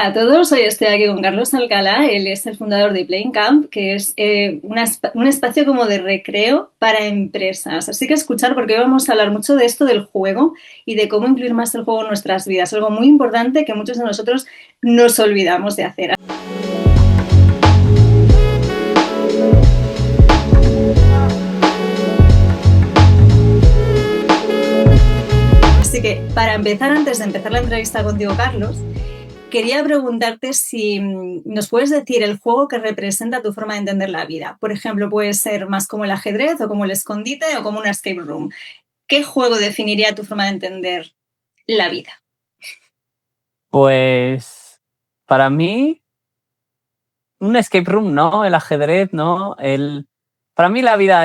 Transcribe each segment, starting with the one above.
A todos, hoy estoy aquí con Carlos Alcalá, él es el fundador de Playing Camp, que es un espacio como de recreo para empresas. Así que escuchar, porque hoy vamos a hablar mucho de esto del juego y de cómo incluir más el juego en nuestras vidas, algo muy importante que muchos de nosotros nos olvidamos de hacer. Así que, para empezar, antes de empezar la entrevista contigo, Carlos, quería preguntarte si nos puedes decir el juego que representa tu forma de entender la vida. Por ejemplo, puede ser más como el ajedrez o como el escondite o como una escape room. ¿Qué juego definiría tu forma de entender la vida? Pues para mí, un escape room no, el ajedrez no, para mí la vida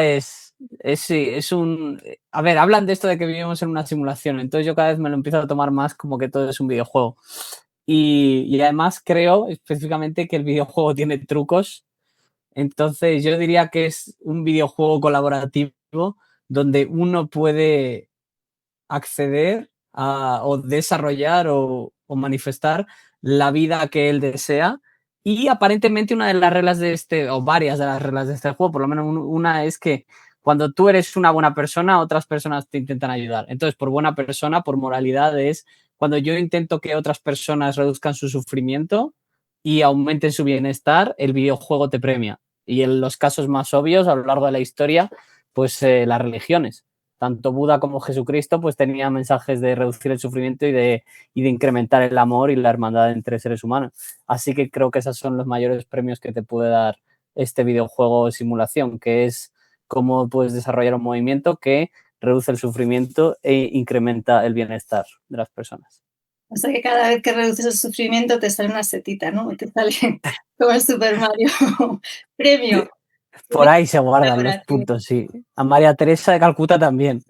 sí, es un... A ver, hablan de esto de que vivimos en una simulación, entonces yo cada vez me lo empiezo a tomar más como que todo es un videojuego. Y además creo específicamente que el videojuego tiene trucos, entonces yo diría que es un videojuego colaborativo donde uno puede acceder o desarrollar o manifestar la vida que él desea. Y aparentemente una de las reglas de o varias de las reglas de este juego, por lo menos una es que cuando tú eres una buena persona, otras personas te intentan ayudar. Entonces, por buena persona, por moralidad, es cuando yo intento que otras personas reduzcan su sufrimiento y aumenten su bienestar, el videojuego te premia. Y en los casos más obvios a lo largo de la historia, pues las religiones tanto Buda como Jesucristo, pues tenía mensajes de reducir el sufrimiento y de incrementar el amor y la hermandad entre seres humanos. Así que creo que esos son los mayores premios que te puede dar este videojuego simulación, que es cómo puedes desarrollar un movimiento que reduce el sufrimiento e incrementa el bienestar de las personas. O sea que cada vez que reduces el sufrimiento te sale una setita, ¿no? Te sale como el Super Mario. Premio. Por ahí se guardan los Colaboración. puntos, sí. A María Teresa de Calcuta también.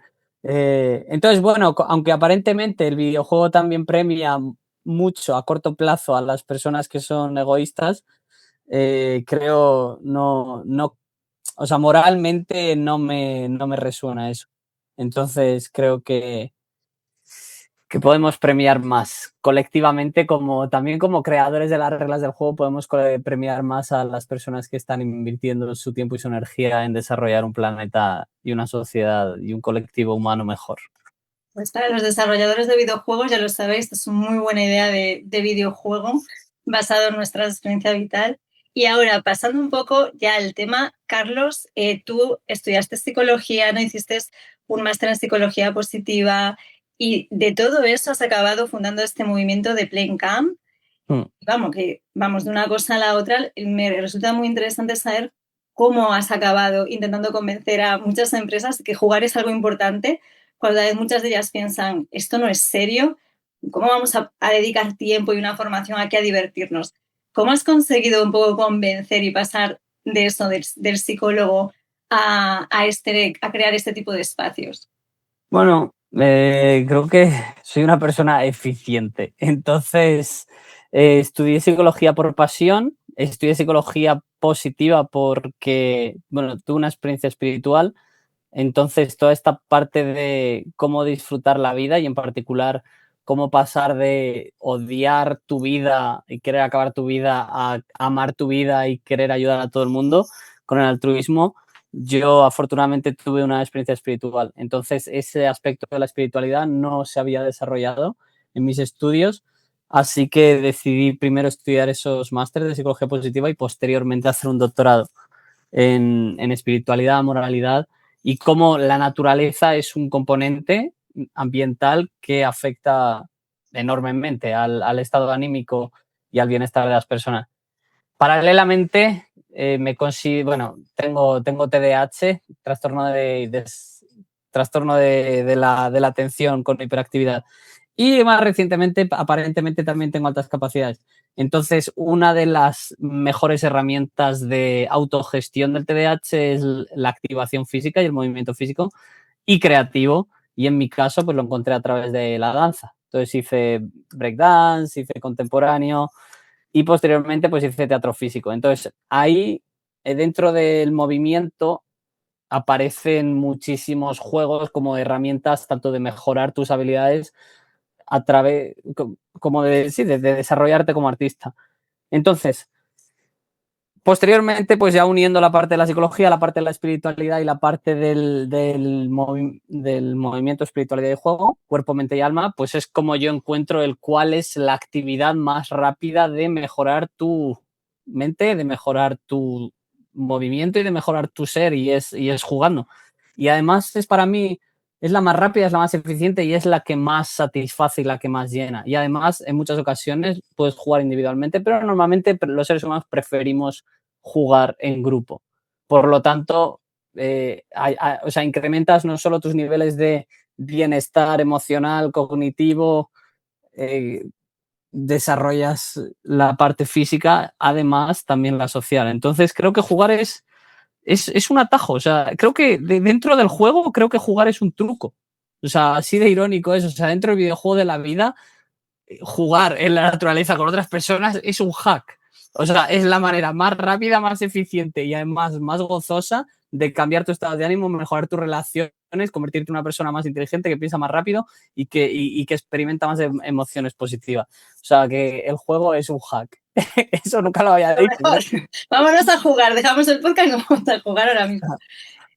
Entonces, bueno, aunque aparentemente el videojuego también premia mucho a corto plazo a las personas que son egoístas, creo no, o sea, moralmente no me resuena eso. Entonces, creo que podemos premiar más colectivamente, como también como creadores de las reglas del juego, podemos premiar más a las personas que están invirtiendo su tiempo y su energía en desarrollar un planeta y una sociedad y un colectivo humano mejor. Pues para los desarrolladores de videojuegos, ya lo sabéis, es una muy buena idea de videojuego basado en nuestra experiencia vital. Y ahora, pasando un poco ya al tema, Carlos, tú estudiaste psicología, ¿no? Hiciste un máster en psicología positiva y de todo eso has acabado fundando este movimiento de Playing Camp. Mm. Vamos, que vamos de una cosa a la otra. Me resulta muy interesante saber cómo has acabado intentando convencer a muchas empresas que jugar es algo importante, cuando muchas de ellas piensan, esto no es serio, ¿cómo vamos a dedicar tiempo y una formación aquí a divertirnos? ¿Cómo has conseguido un poco convencer y pasar de eso, del psicólogo, a crear este tipo de espacios? Bueno, creo que soy una persona eficiente. Entonces, estudié psicología por pasión, estudié psicología positiva porque, bueno, tuve una experiencia espiritual. Entonces, toda esta parte de cómo disfrutar la vida y en particular cómo pasar de odiar tu vida y querer acabar tu vida a amar tu vida y querer ayudar a todo el mundo con el altruismo, yo afortunadamente tuve una experiencia espiritual. Entonces, ese aspecto de la espiritualidad no se había desarrollado en mis estudios, así que decidí primero estudiar esos másteres de psicología positiva y posteriormente hacer un doctorado en espiritualidad, moralidad y cómo la naturaleza es un componente ambiental que afecta enormemente al estado anímico y al bienestar de las personas. Paralelamente, tengo TDAH, trastorno de la atención con hiperactividad. Y más recientemente, aparentemente también tengo altas capacidades. Entonces, una de las mejores herramientas de autogestión del TDAH es la activación física y el movimiento físico y creativo. Y en mi caso, pues lo encontré a través de la danza. Entonces hice breakdance, hice contemporáneo, y posteriormente pues hice teatro físico. Entonces ahí dentro del movimiento aparecen muchísimos juegos como herramientas tanto de mejorar tus habilidades a través, como de desarrollarte como artista. Entonces, posteriormente, pues ya uniendo la parte de la psicología, la parte de la espiritualidad y la parte del movimiento, espiritualidad y juego, cuerpo, mente y alma, pues es como yo encuentro el cuál es la actividad más rápida de mejorar tu mente, de mejorar tu movimiento y de mejorar tu ser, y es jugando. Y además es para mí, es la más rápida, es la más eficiente y es la que más satisface y la que más llena. Y además, en muchas ocasiones puedes jugar individualmente, pero normalmente los seres humanos preferimos jugar en grupo. Por lo tanto, o sea, incrementas no solo tus niveles de bienestar emocional, cognitivo, desarrollas la parte física, además también la social. Entonces, creo que jugar es un atajo. O sea, creo que dentro del juego, creo que jugar es un truco. O sea, así de irónico es. O sea, dentro del videojuego de la vida, jugar en la naturaleza con otras personas es un hack. O sea, es la manera más rápida, más eficiente y además más gozosa de cambiar tu estado de ánimo, mejorar tus relaciones, convertirte en una persona más inteligente, que piensa más rápido y que experimenta más emociones positivas. O sea, que el juego es un hack. Eso nunca lo había dicho. Vámonos a jugar, dejamos el podcast y vamos a jugar ahora mismo.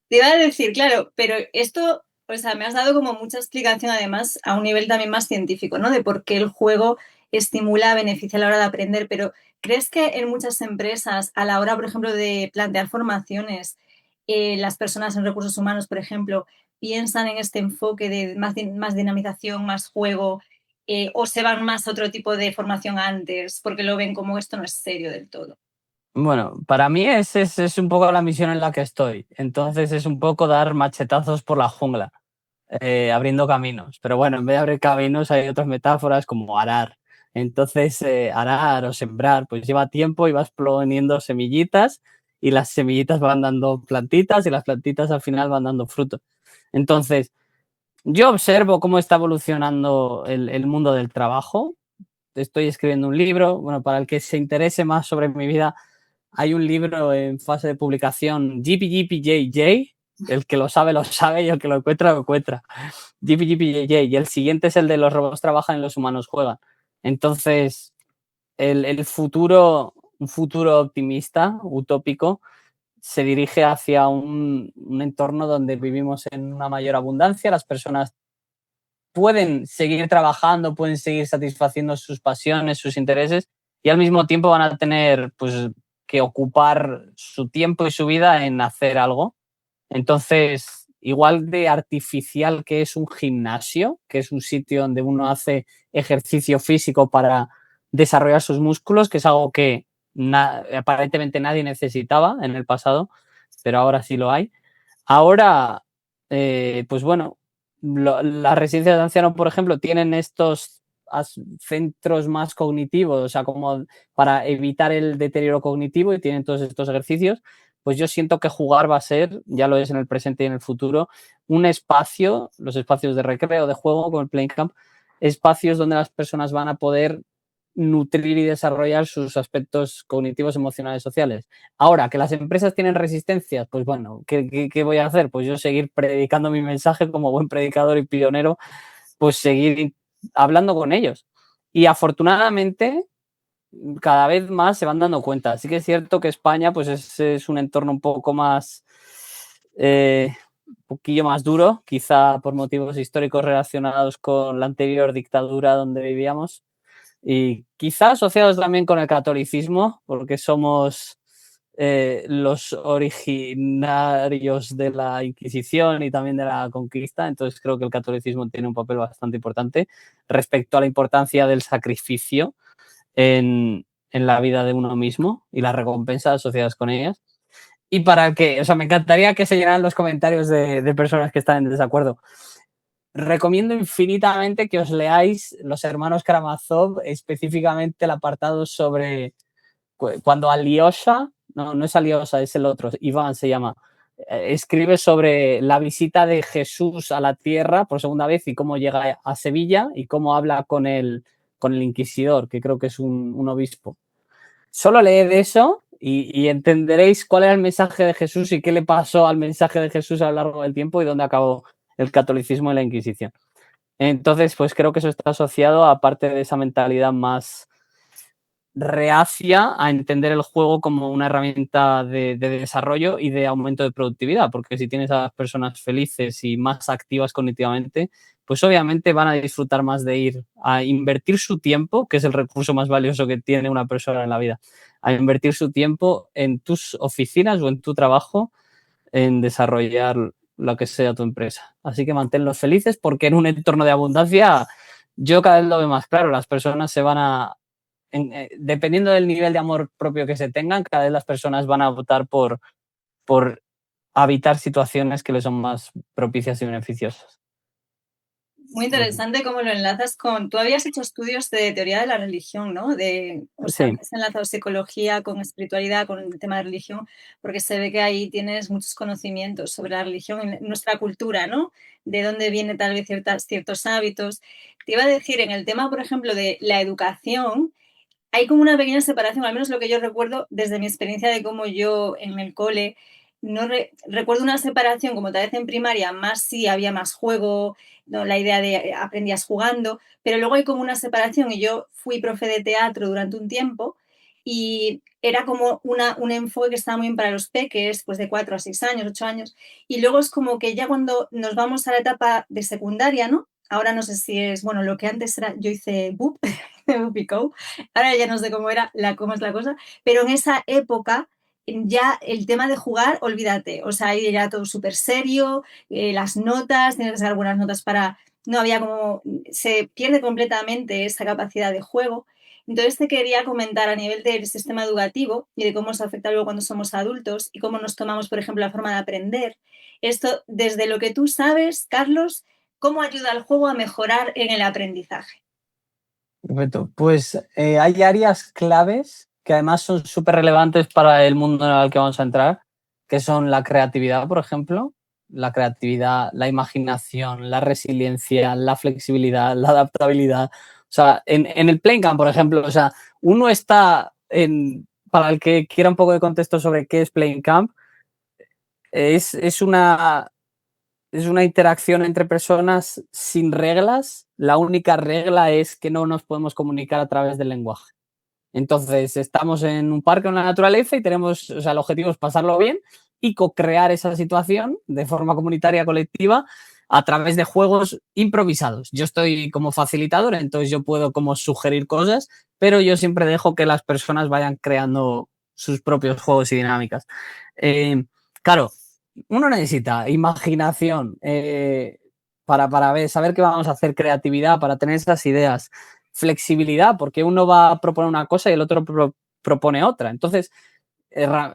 Te iba a decir, claro, pero esto, o sea, me has dado como mucha explicación además a un nivel también más científico, ¿no? De por qué el juego estimula, beneficia a la hora de aprender, pero ¿crees que en muchas empresas, a la hora, por ejemplo, de plantear formaciones, las personas en recursos humanos, por ejemplo, piensan en este enfoque de más dinamización, más juego, o se van más a otro tipo de formación antes, porque lo ven como esto no es serio del todo? Bueno, para mí es un poco la misión en la que estoy. Entonces es un poco dar machetazos por la jungla, abriendo caminos. Pero bueno, en vez de abrir caminos hay otras metáforas como arar. Entonces, arar o sembrar, pues lleva tiempo y vas poniendo semillitas y las semillitas van dando plantitas y las plantitas al final van dando fruto. Entonces, yo observo cómo está evolucionando el mundo del trabajo. Estoy escribiendo un libro. Bueno, para el que se interese más sobre mi vida, hay un libro en fase de publicación, JPJPJJ. El que lo sabe y el que lo encuentra. JPJPJJ. Y el siguiente es el de los robots trabajan y los humanos juegan. Entonces, el futuro, un futuro optimista, utópico, se dirige hacia un entorno donde vivimos en una mayor abundancia, las personas pueden seguir trabajando, pueden seguir satisfaciendo sus pasiones, sus intereses, y al mismo tiempo van a tener pues, que ocupar su tiempo y su vida en hacer algo. Entonces, igual de artificial que es un gimnasio, que es un sitio donde uno hace ejercicio físico para desarrollar sus músculos, que es algo que aparentemente nadie necesitaba en el pasado, pero ahora sí lo hay. Ahora, pues bueno, las residencias de ancianos, por ejemplo, tienen estos centros más cognitivos, o sea, como para evitar el deterioro cognitivo, y tienen todos estos ejercicios. Pues yo siento que jugar va a ser, ya lo es en el presente y en el futuro, un espacio, los espacios de recreo, de juego, como el Playing Camp, espacios donde las personas van a poder nutrir y desarrollar sus aspectos cognitivos, emocionales, sociales. Ahora, que las empresas tienen resistencias, pues bueno, ¿qué voy a hacer? Pues yo seguir predicando mi mensaje como buen predicador y pionero, pues seguir hablando con ellos. Y afortunadamente, cada vez más se van dando cuenta. Sí que es cierto que España pues es un entorno un poco más, un poquillo más duro, quizá por motivos históricos relacionados con la anterior dictadura donde vivíamos, y quizá asociados también con el catolicismo, porque somos los originarios de la Inquisición y también de la conquista. Entonces creo que el catolicismo tiene un papel bastante importante respecto a la importancia del sacrificio en la vida de uno mismo y las recompensas asociadas con ellas. Y para que, o sea, me encantaría que se llenaran los comentarios de personas que están en desacuerdo. Recomiendo infinitamente que os leáis Los Hermanos Karamazov, específicamente el apartado sobre cuando Alyosha, no es Alyosha, es el otro, Iván se llama, escribe sobre la visita de Jesús a la tierra por segunda vez y cómo llega a Sevilla y cómo habla con el inquisidor, que creo que es un obispo. Solo leed eso y entenderéis cuál era el mensaje de Jesús y qué le pasó al mensaje de Jesús a lo largo del tiempo y dónde acabó el catolicismo y la Inquisición. Entonces, pues creo que eso está asociado a parte de esa mentalidad más reacia a entender el juego como una herramienta de desarrollo y de aumento de productividad, porque si tienes a las personas felices y más activas cognitivamente, pues obviamente van a disfrutar más de ir a invertir su tiempo, que es el recurso más valioso que tiene una persona en la vida, a invertir su tiempo en tus oficinas o en tu trabajo en desarrollar lo que sea tu empresa. Así que manténlos felices porque en un entorno de abundancia yo cada vez lo veo más claro, las personas se van a dependiendo del nivel de amor propio que se tengan, cada vez las personas van a optar por habitar situaciones que les son más propicias y beneficiosas. Muy interesante cómo lo enlazas con... Tú habías hecho estudios de teoría de la religión, ¿no? O sea, Sí. has enlazado psicología con espiritualidad, con el tema de religión, porque se ve que ahí tienes muchos conocimientos sobre la religión en nuestra cultura, ¿no? De dónde viene tal vez ciertos hábitos. Te iba a decir, en el tema, por ejemplo, de la educación, hay como una pequeña separación, al menos lo que yo recuerdo desde mi experiencia de cómo yo en el cole, no recuerdo una separación como tal vez en primaria, más sí había más juego, ¿no? La idea de aprendías jugando, pero luego hay como una separación y yo fui profe de teatro durante un tiempo y era como un enfoque que estaba muy bien para los peques, pues de 4 a 6 años, 8 años, y luego es como que ya cuando nos vamos a la etapa de secundaria, ¿no? Ahora no sé si es, bueno, lo que antes era, yo hice BUP, BUPICO, ahora ya no sé cómo es la cosa, pero en esa época ya el tema de jugar, olvídate, o sea, ahí era todo súper serio, las notas, tienes que sacar buenas notas para, no había como, se pierde completamente esa capacidad de juego. Entonces te quería comentar a nivel del sistema educativo y de cómo se afecta luego cuando somos adultos y cómo nos tomamos, por ejemplo, la forma de aprender. Esto, desde lo que tú sabes, Carlos, ¿cómo ayuda al juego a mejorar en el aprendizaje? Perfecto. Pues hay áreas claves que además son súper relevantes para el mundo en el que vamos a entrar, que son la creatividad, por ejemplo, la creatividad, la imaginación, la resiliencia, la flexibilidad, la adaptabilidad. O sea, en el Playing Camp, por ejemplo, o sea, uno está en, para el que quiera un poco de contexto sobre qué es Playing Camp, es una interacción entre personas sin reglas. La única regla es que no nos podemos comunicar a través del lenguaje. Entonces, estamos en un parque en la naturaleza y tenemos, o sea, el objetivo es pasarlo bien y co-crear esa situación de forma comunitaria, colectiva, a través de juegos improvisados. Yo estoy como facilitador, entonces yo puedo como sugerir cosas, pero yo siempre dejo que las personas vayan creando sus propios juegos y dinámicas. Claro, uno necesita imaginación para ver, saber qué vamos a hacer, creatividad, para tener esas ideas, flexibilidad, porque uno va a proponer una cosa y el otro propone otra. Entonces,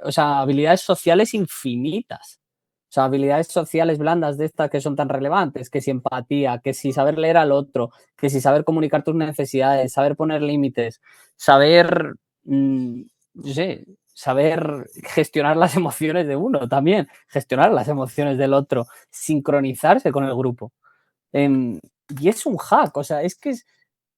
o sea, habilidades sociales infinitas. O sea, habilidades sociales blandas de estas que son tan relevantes, que si empatía, que si saber leer al otro, que si saber comunicar tus necesidades, saber poner límites, saber, yo sé, saber gestionar las emociones de uno también, gestionar las emociones del otro, sincronizarse con el grupo. Y es un hack, o sea, es que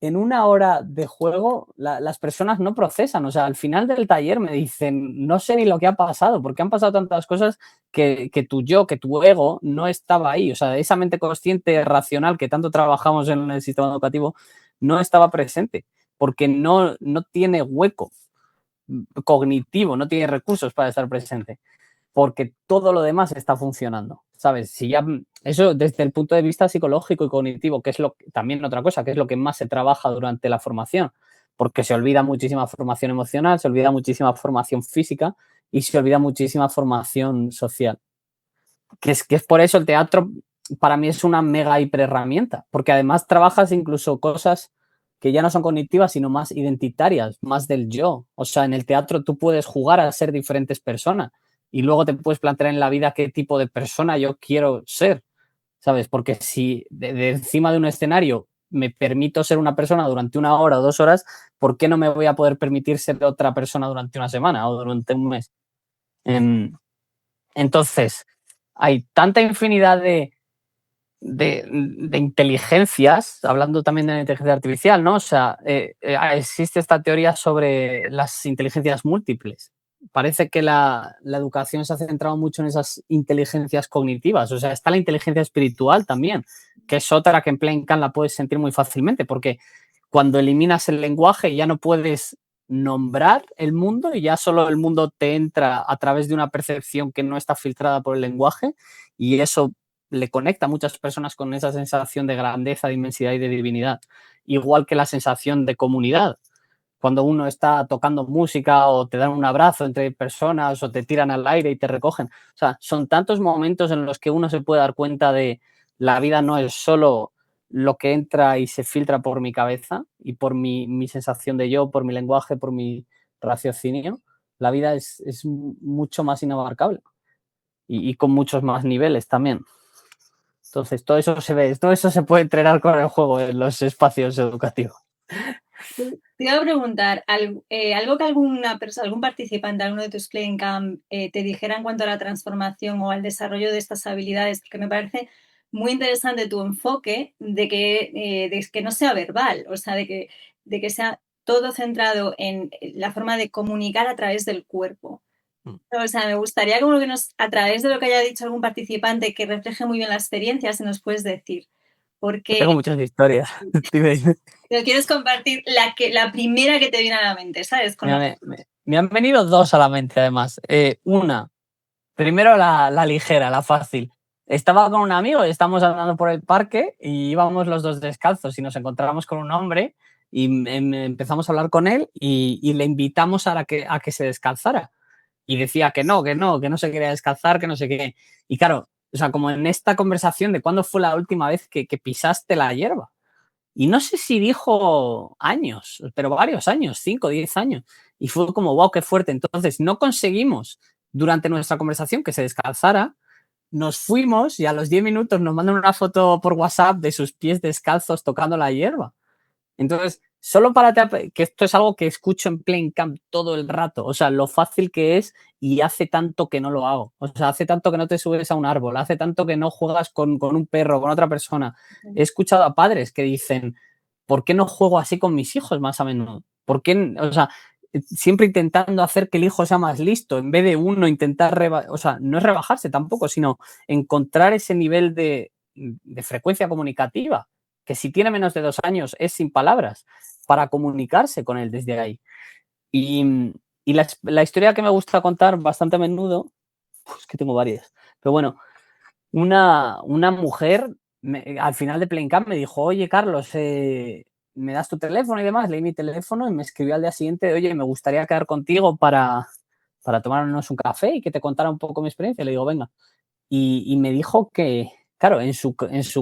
en una hora de juego las personas no procesan, o sea, al final del taller me dicen, no sé ni lo que ha pasado, porque han pasado tantas cosas que tu yo, que tu ego no estaba ahí, o sea, esa mente consciente, racional que tanto trabajamos en el sistema educativo, no estaba presente, porque no tiene hueco cognitivo, no tiene recursos para estar presente porque todo lo demás está funcionando, ¿sabes? Si ya, eso desde el punto de vista psicológico y cognitivo, que es también otra cosa, que es lo que más se trabaja durante la formación, porque se olvida muchísima formación emocional, se olvida muchísima formación física y se olvida muchísima formación social. Que es por eso el teatro para mí es una mega hiper herramienta, porque además trabajas incluso cosas que ya no son cognitivas, sino más identitarias, más del yo. O sea, en el teatro tú puedes jugar a ser diferentes personas y luego te puedes plantear en la vida qué tipo de persona yo quiero ser, ¿sabes? Porque si de encima de un escenario me permito ser una persona durante 1 hora o 2 horas, ¿por qué no me voy a poder permitir ser otra persona durante una semana o durante un mes? Entonces, hay tanta infinidad de inteligencias, hablando también de la inteligencia artificial, ¿no? O sea, existe esta teoría sobre las inteligencias múltiples. parece que la educación se ha centrado mucho en esas inteligencias cognitivas. O sea, está la inteligencia espiritual también, que es otra que en Plain Khan la puedes sentir muy fácilmente, porque cuando eliminas el lenguaje ya no puedes nombrar el mundo y ya solo el mundo te entra a través de una percepción que no está filtrada por el lenguaje, y eso le conecta a muchas personas con esa sensación de grandeza, de inmensidad y de divinidad, igual que la sensación de comunidad. Cuando uno está tocando música o te dan un abrazo entre personas o te tiran al aire y te recogen. O sea, son tantos momentos en los que uno se puede dar cuenta de la vida no es solo lo que entra y se filtra por mi cabeza y por mi sensación de yo, por mi lenguaje, por mi raciocinio. La vida es mucho más inabarcable y con muchos más niveles también. Entonces, todo eso se ve, todo eso se puede entrenar con el juego en los espacios educativos. Te iba a preguntar, algo que alguna persona, algún participante, alguno de tus Playing Camp te dijera en cuanto a la transformación o al desarrollo de estas habilidades, porque me parece muy interesante tu enfoque de que no sea verbal, o sea, de que sea todo centrado en la forma de comunicar a través del cuerpo. O sea, me gustaría como que a través de lo que haya dicho algún participante que refleje muy bien la experiencia, si nos puedes decir. Porque Tengo muchas historias. no quieres compartir la primera que te viene a la mente, ¿sabes? Me han venido dos a la mente, además. Una, primero la ligera, la fácil. Estaba con un amigo, estamos andando por el parque y íbamos los dos descalzos y nos encontramos con un hombre y empezamos a hablar con él y le invitamos a que se descalzara. Y decía que no se quería descalzar, que no sé qué. Y claro, o sea, como en esta conversación de cuándo fue la última vez que pisaste la hierba. Y no sé si dijo años, pero varios años, 5, 10 años. Y fue como, wow, qué fuerte. Entonces, no conseguimos durante nuestra conversación que se descalzara. Nos fuimos y a los 10 minutos nos mandan una foto por WhatsApp de sus pies descalzos tocando la hierba. Entonces, solo para que esto es algo que escucho en Plain Camp todo el rato, o sea, lo fácil que es y hace tanto que no lo hago. O sea, hace tanto que no te subes a un árbol, hace tanto que no juegas con un perro, con otra persona. He escuchado a padres que dicen, ¿por qué no juego así con mis hijos más a menudo? ¿Por qué? O sea, siempre intentando hacer que el hijo sea más listo, en vez de uno intentar, o sea, no es rebajarse tampoco, sino encontrar ese nivel de frecuencia comunicativa que si tiene menos de 2 años es sin palabras, para comunicarse con él desde ahí. Y la historia que me gusta contar bastante a menudo, es que tengo varias, pero bueno, una mujer al final de Plain Camp me dijo, oye Carlos, me das tu teléfono y demás, leí mi teléfono y me escribió al día siguiente, oye, me gustaría quedar contigo para tomarnos un café y que te contara un poco mi experiencia. Le digo, venga. Y me dijo que, claro, en su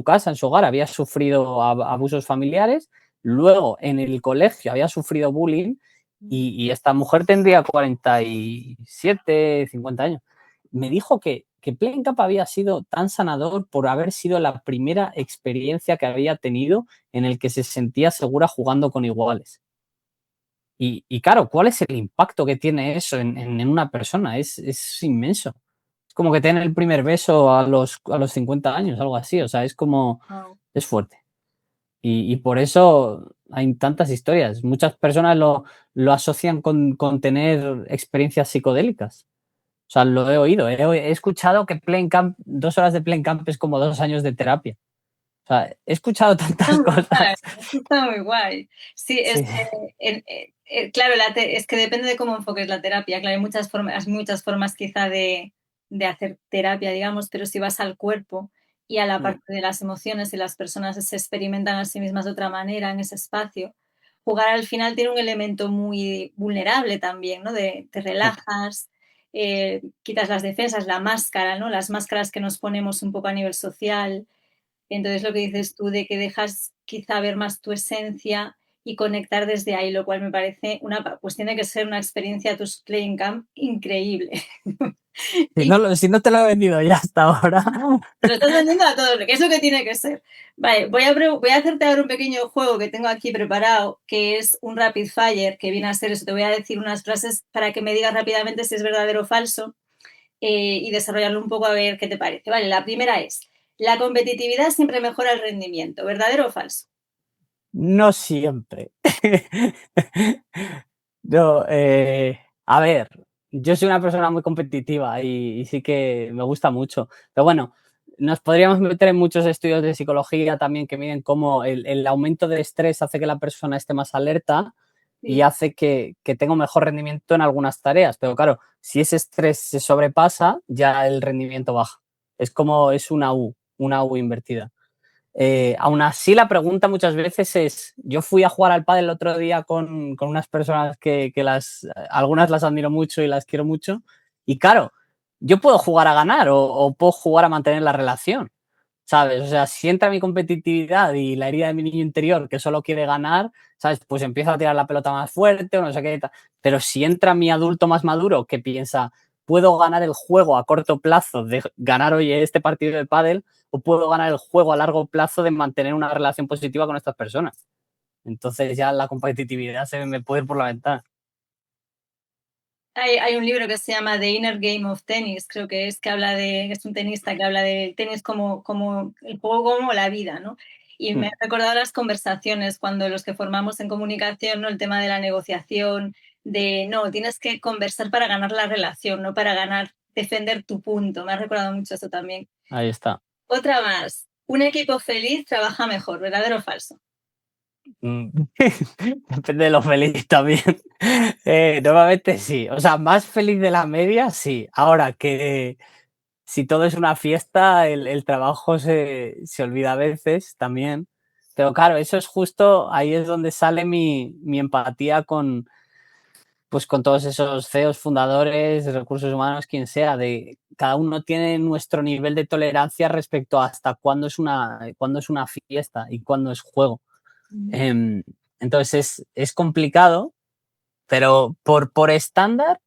casa, en su hogar, había sufrido abusos familiares, luego en el colegio había sufrido bullying y esta mujer tendría 47, 50 años. Me dijo que Plain Cup había sido tan sanador por haber sido la primera experiencia que había tenido en el que se sentía segura jugando con iguales. Y claro, ¿cuál es el impacto que tiene eso en una persona? Es inmenso. Es como que tiene el primer beso a los 50 años, algo así. O sea, es como, Wow. es fuerte. Y por eso hay tantas historias. Muchas personas lo asocian con tener experiencias psicodélicas. O sea, lo he oído. He escuchado que Plain Camp, 2 horas de Plain Camp es como 2 años de terapia. O sea, he escuchado Está tantas muy guay, cosas. está muy guay. Sí, Sí. claro, es que depende de cómo enfoques la terapia. Claro, hay muchas formas quizá de hacer terapia, digamos, pero si vas al cuerpo y a la parte de las emociones y las personas se experimentan a sí mismas de otra manera en ese espacio, jugar al final tiene un elemento muy vulnerable también, ¿no? Te relajas, quitas las defensas, la máscara, ¿no? Las máscaras que nos ponemos un poco a nivel social. Entonces, lo que dices tú de que dejas quizá ver más tu esencia y conectar desde ahí, lo cual me parece pues tiene que ser una experiencia tus Playing Camp increíble. Y Si no te lo he vendido ya hasta ahora. te lo estás vendiendo a todos, que es lo que tiene que ser. Vale, voy a hacerte ahora un pequeño juego que tengo aquí preparado, que es un rapid fire, que viene a ser eso. Te voy a decir unas frases para que me digas rápidamente si es verdadero o falso y desarrollarlo un poco a ver qué te parece. Vale, la primera es, la competitividad siempre mejora el rendimiento, ¿verdadero o falso? No siempre. No, a ver, yo soy una persona muy competitiva y sí que me gusta mucho. Pero bueno, nos podríamos meter en muchos estudios de psicología también que miden cómo el aumento del estrés hace que la persona esté más alerta y Sí. hace que tenga un mejor rendimiento en algunas tareas. Pero claro, si ese estrés se sobrepasa, ya el rendimiento baja. Es como es una U invertida. Aún así, la pregunta muchas veces es, yo fui a jugar al pádel el otro día con unas personas que algunas las admiro mucho y las quiero mucho, y claro, yo puedo jugar a ganar o puedo jugar a mantener la relación, ¿sabes? O sea, si entra mi competitividad y la herida de mi niño interior que solo quiere ganar, ¿sabes? Pues empiezo a tirar la pelota más fuerte o no sé qué. Pero si entra mi adulto más maduro que piensa, puedo ganar el juego a corto plazo de ganar hoy este partido de pádel o puedo ganar el juego a largo plazo de mantener una relación positiva con estas personas. Entonces ya la competitividad se me puede ir por la ventana. Hay un libro que se llama The Inner Game of Tennis, creo que es, es un tenista que habla del tenis como el juego como la vida, ¿no? Y me ha recordado las conversaciones cuando los que formamos en comunicación, ¿no? El tema de la negociación, de no, tienes que conversar para ganar la relación, no para ganar, defender tu punto. Me ha recordado mucho eso también. Ahí está. Otra más. Un equipo feliz trabaja mejor, ¿verdadero o falso? Depende de lo feliz también. Normalmente sí. O sea, más feliz de la media, sí. Ahora que si todo es una fiesta, el trabajo se olvida a veces también. Pero claro, eso es justo, ahí es donde sale mi empatía pues con todos esos CEOs, fundadores, de recursos humanos, quien sea, de cada uno tiene nuestro nivel de tolerancia respecto a hasta cuándo es una fiesta y cuándo es juego. Entonces es complicado, pero por estándar,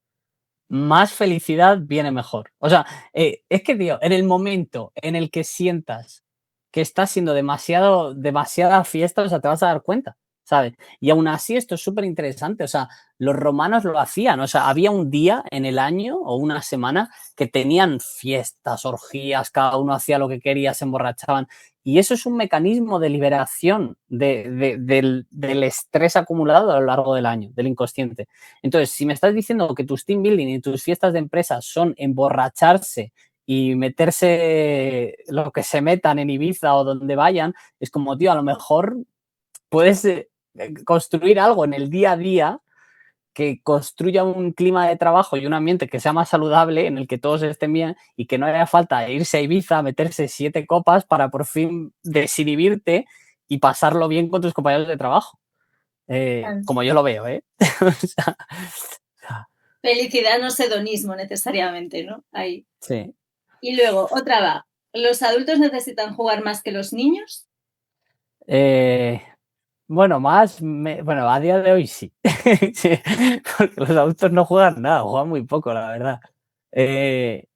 más felicidad viene mejor. O sea, es que, tío, en el momento en el que sientas que estás siendo demasiada fiesta, o sea, te vas a dar cuenta, ¿sabes? Y aún así esto es súper interesante, o sea, los romanos lo hacían, o sea, había un día en el año o una semana que tenían fiestas, orgías, cada uno hacía lo que quería, se emborrachaban. Y eso es un mecanismo de liberación del estrés acumulado a lo largo del año, del inconsciente. Entonces, si me estás diciendo que tus team building y tus fiestas de empresa son emborracharse y meterse lo que se metan en Ibiza o donde vayan, es como, tío, a lo mejor puedes construir algo en el día a día que construya un clima de trabajo y un ambiente que sea más saludable, en el que todos estén bien y que no haya falta irse a Ibiza, meterse 7 copas para por fin desinhibirte y pasarlo bien con tus compañeros de trabajo. Como yo lo veo, ¿eh? O sea, Felicidad no es hedonismo necesariamente, ¿no? Ahí. sí. Y luego, otra va. ¿Los adultos necesitan jugar más que los niños? Eh, bueno, bueno, a día de hoy sí. Sí, porque los adultos no juegan nada, juegan muy poco, la verdad. Eh,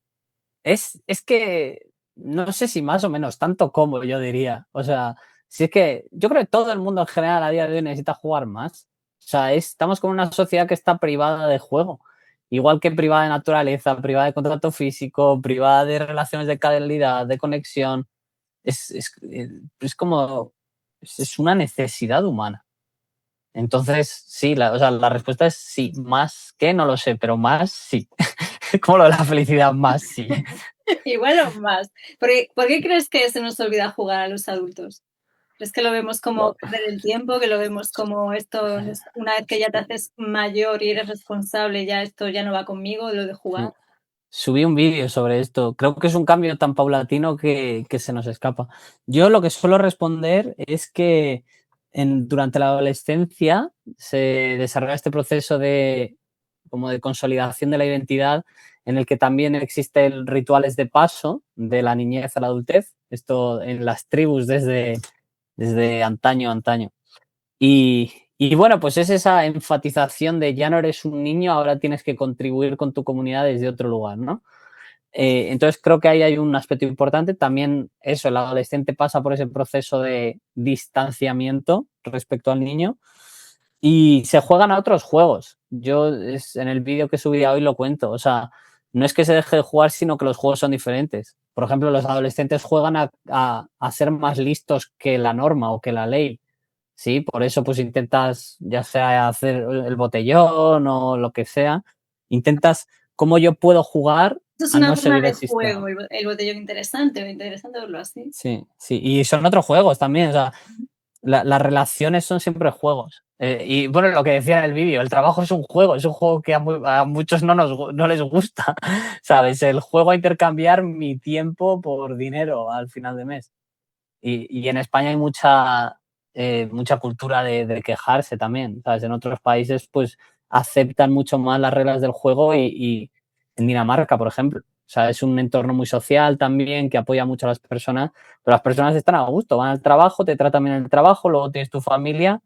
es que no sé si más o menos, tanto como yo diría. O sea, si es que yo creo que todo el mundo en general a día de hoy necesita jugar más. O sea, estamos con una sociedad que está privada de juego. Igual que privada de naturaleza, privada de contacto físico, privada de relaciones de calidad, de conexión. Es como, es una necesidad humana. Entonces, sí, o sea, la respuesta es sí, más que no lo sé, pero más sí. Como lo de la felicidad, más sí. Igual o más. ¿Por qué crees que se nos olvida jugar a los adultos? ¿Crees que lo vemos como perder el tiempo, que lo vemos como esto, una vez que ya te haces mayor y eres responsable, ya esto ya no va conmigo, lo de jugar? Subí un vídeo sobre esto. Creo que es un cambio tan paulatino que se nos escapa. Yo lo que suelo responder es que durante la adolescencia se desarrolla este proceso como de consolidación de la identidad en el que también existen rituales de paso de la niñez a la adultez. Esto en las tribus desde antaño, antaño. Y bueno, pues es esa enfatización de ya no eres un niño, ahora tienes que contribuir con tu comunidad desde otro lugar, ¿no? Entonces creo que ahí hay un aspecto importante. También eso, el adolescente pasa por ese proceso de distanciamiento respecto al niño y se juegan a otros juegos. En el vídeo que subí hoy lo cuento. O sea, no es que se deje de jugar, sino que los juegos son diferentes. Por ejemplo, los adolescentes juegan a ser más listos que la norma o que la ley. Sí, por eso pues intentas, ya sea hacer el botellón o lo que sea, intentas cómo yo puedo jugar Eso es a una no forma seguir de el juego, sistema. el botellón interesante verlo así. Sí, sí. Y son otros juegos también. O sea, las relaciones son siempre juegos. Y bueno, lo que decía en el vídeo, el trabajo es un juego que a muchos no les gusta, ¿sabes? El juego a intercambiar mi tiempo por dinero al final de mes. Y en España hay mucha cultura de quejarse también, ¿sabes? En otros países pues aceptan mucho más las reglas del juego y en Dinamarca, por ejemplo. O sea, es un entorno muy social también que apoya mucho a las personas, pero las personas están a gusto, van al trabajo, te tratan bien en el trabajo, luego tienes tu familia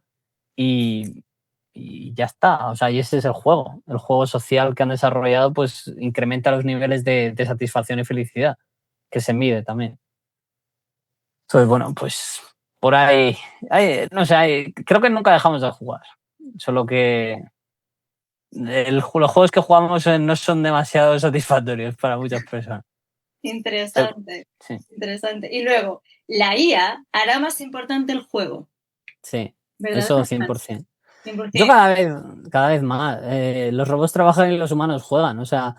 y, y ya está. O sea, y ese es el juego. El juego social que han desarrollado pues incrementa los niveles de satisfacción y felicidad, que se mide también. Entonces, bueno, pues por ahí, no sé, creo que nunca dejamos de jugar. Solo que los juegos que jugamos no son demasiado satisfactorios para muchas personas. Interesante, Sí, interesante. Y luego, la IA hará más importante el juego, sí, ¿verdad? eso 100%. Yo 100%. cada vez más. Los robots trabajan y los humanos juegan. O sea,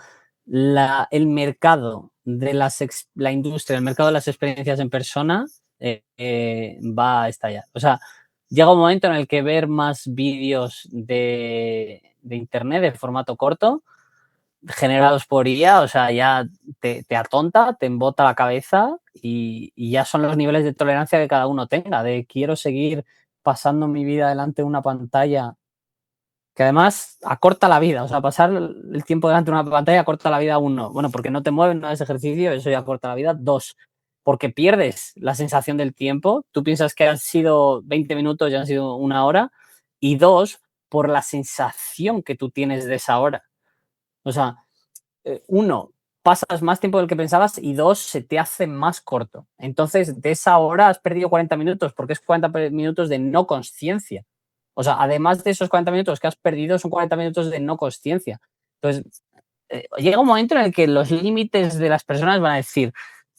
el mercado de la industria, el mercado de las experiencias en persona va a estallar. O sea, llega un momento en el que ver más vídeos de internet de formato corto generados por IA, o sea, ya te atonta, te embota la cabeza y ya son los niveles de tolerancia que cada uno tenga, de quiero seguir pasando mi vida delante de una pantalla que además acorta la vida, o sea, pasar el tiempo delante de una pantalla acorta la vida, uno, bueno, porque no te mueves, no haces ejercicio, eso ya acorta la vida, dos, porque pierdes la sensación del tiempo, tú piensas que han sido 20 minutos, ya han sido una hora, y dos, por la sensación que tú tienes de esa hora. O sea, uno, pasas más tiempo del que pensabas y dos, se te hace más corto. Entonces, de esa hora has perdido 40 minutos porque es 40 minutos de no consciencia. O sea, además de esos 40 minutos que has perdido, son 40 minutos de no consciencia. Entonces, llega un momento en el que los límites de las personas van a decir,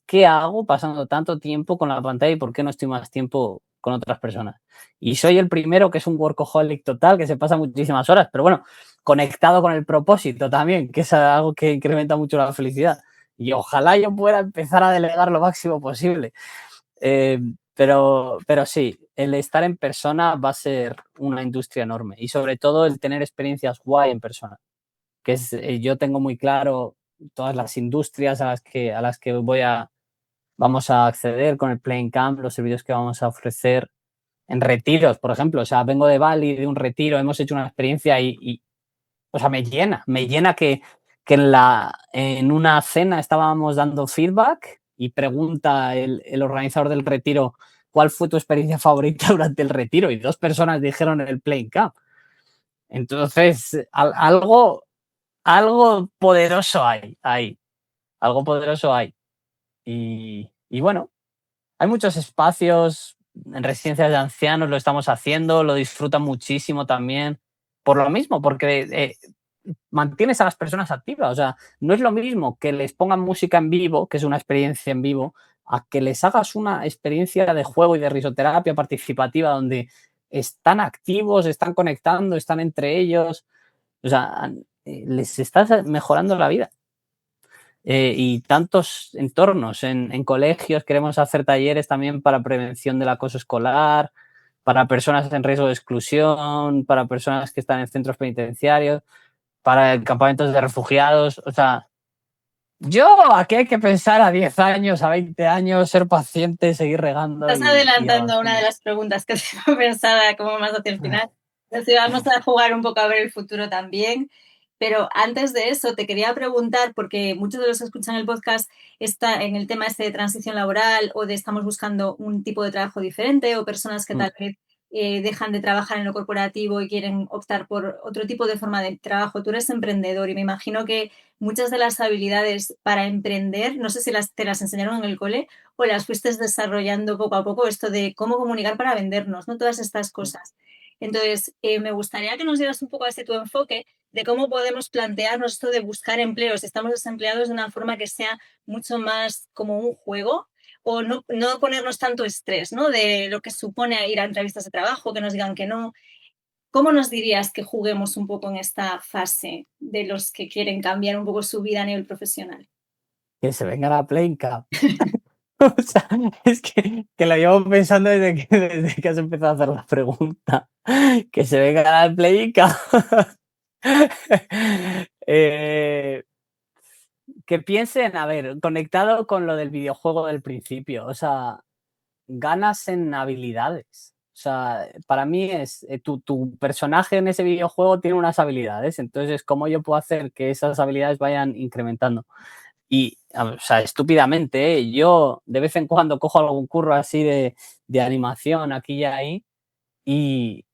¿qué hago pasando tanto tiempo con la pantalla y por qué no estoy más tiempo con otras personas? Y soy el primero que es un workaholic total, que se pasa muchísimas horas, pero bueno, conectado con el propósito también, que es algo que incrementa mucho la felicidad. Y ojalá yo pueda empezar a delegar lo máximo posible. Eh, pero sí, el estar en persona va a ser una industria enorme y sobre todo el tener experiencias guay en persona, que es, yo tengo muy claro todas las industrias a las que vamos a acceder con el Playing Camp, los servicios que vamos a ofrecer en retiros, por ejemplo. O sea, vengo de Bali, de un retiro, hemos hecho una experiencia o sea, me llena que en una cena estábamos dando feedback y pregunta el organizador del retiro cuál fue tu experiencia favorita durante el retiro y dos personas dijeron el Playing Camp. Entonces, algo poderoso hay, algo poderoso hay. Y bueno, hay muchos espacios en residencias de ancianos, lo estamos haciendo, lo disfrutan muchísimo también. Por lo mismo, porque mantienes a las personas activas. O sea, no es lo mismo que les pongan música en vivo, que es una experiencia en vivo, a que les hagas una experiencia de juego y de risoterapia participativa donde están activos, están conectando, están entre ellos. O sea, les estás mejorando la vida. Y tantos entornos. En colegios queremos hacer talleres también para prevención del acoso escolar, para personas en riesgo de exclusión, para personas que están en centros penitenciarios, para campamentos de refugiados. O sea, aquí hay que pensar a 10 años, a 20 años, ser paciente, seguir regando Estás y adelantando una de avanzando. las preguntas que tengo pensada como más hacia el final. Entonces, vamos a jugar un poco a ver el futuro también. Pero antes de eso, te quería preguntar, porque muchos de los que escuchan el podcast está en el tema este de transición laboral o de estamos buscando un tipo de trabajo diferente o personas que tal vez dejan de trabajar en lo corporativo y quieren optar por otro tipo de forma de trabajo. Tú eres emprendedor y me imagino que muchas de las habilidades para emprender, no sé si te las enseñaron en el cole o las fuiste desarrollando poco a poco, esto de cómo comunicar para vendernos, ¿no? Todas estas cosas. Entonces, me gustaría que nos dieras un poco así tu enfoque de cómo podemos plantearnos esto de buscar empleos, si estamos desempleados de una forma que sea mucho más como un juego o no ponernos tanto estrés, ¿no? De lo que supone ir a entrevistas de trabajo, que nos digan que no. ¿Cómo nos dirías que juguemos un poco en esta fase de los que quieren cambiar un poco su vida a nivel profesional? Que se venga la Play Cup. O sea, es que lo llevo pensando desde que has empezado a hacer la pregunta. Que se venga la Play Cup. Que piensen, a ver, conectado con lo del videojuego del principio, o sea, ganas en habilidades. O sea, para mí es tu personaje en ese videojuego tiene unas habilidades, entonces, ¿cómo yo puedo hacer que esas habilidades vayan incrementando? Y, o sea, estúpidamente, ¿eh? Yo de vez en cuando cojo algún curro así de animación aquí y ahí y,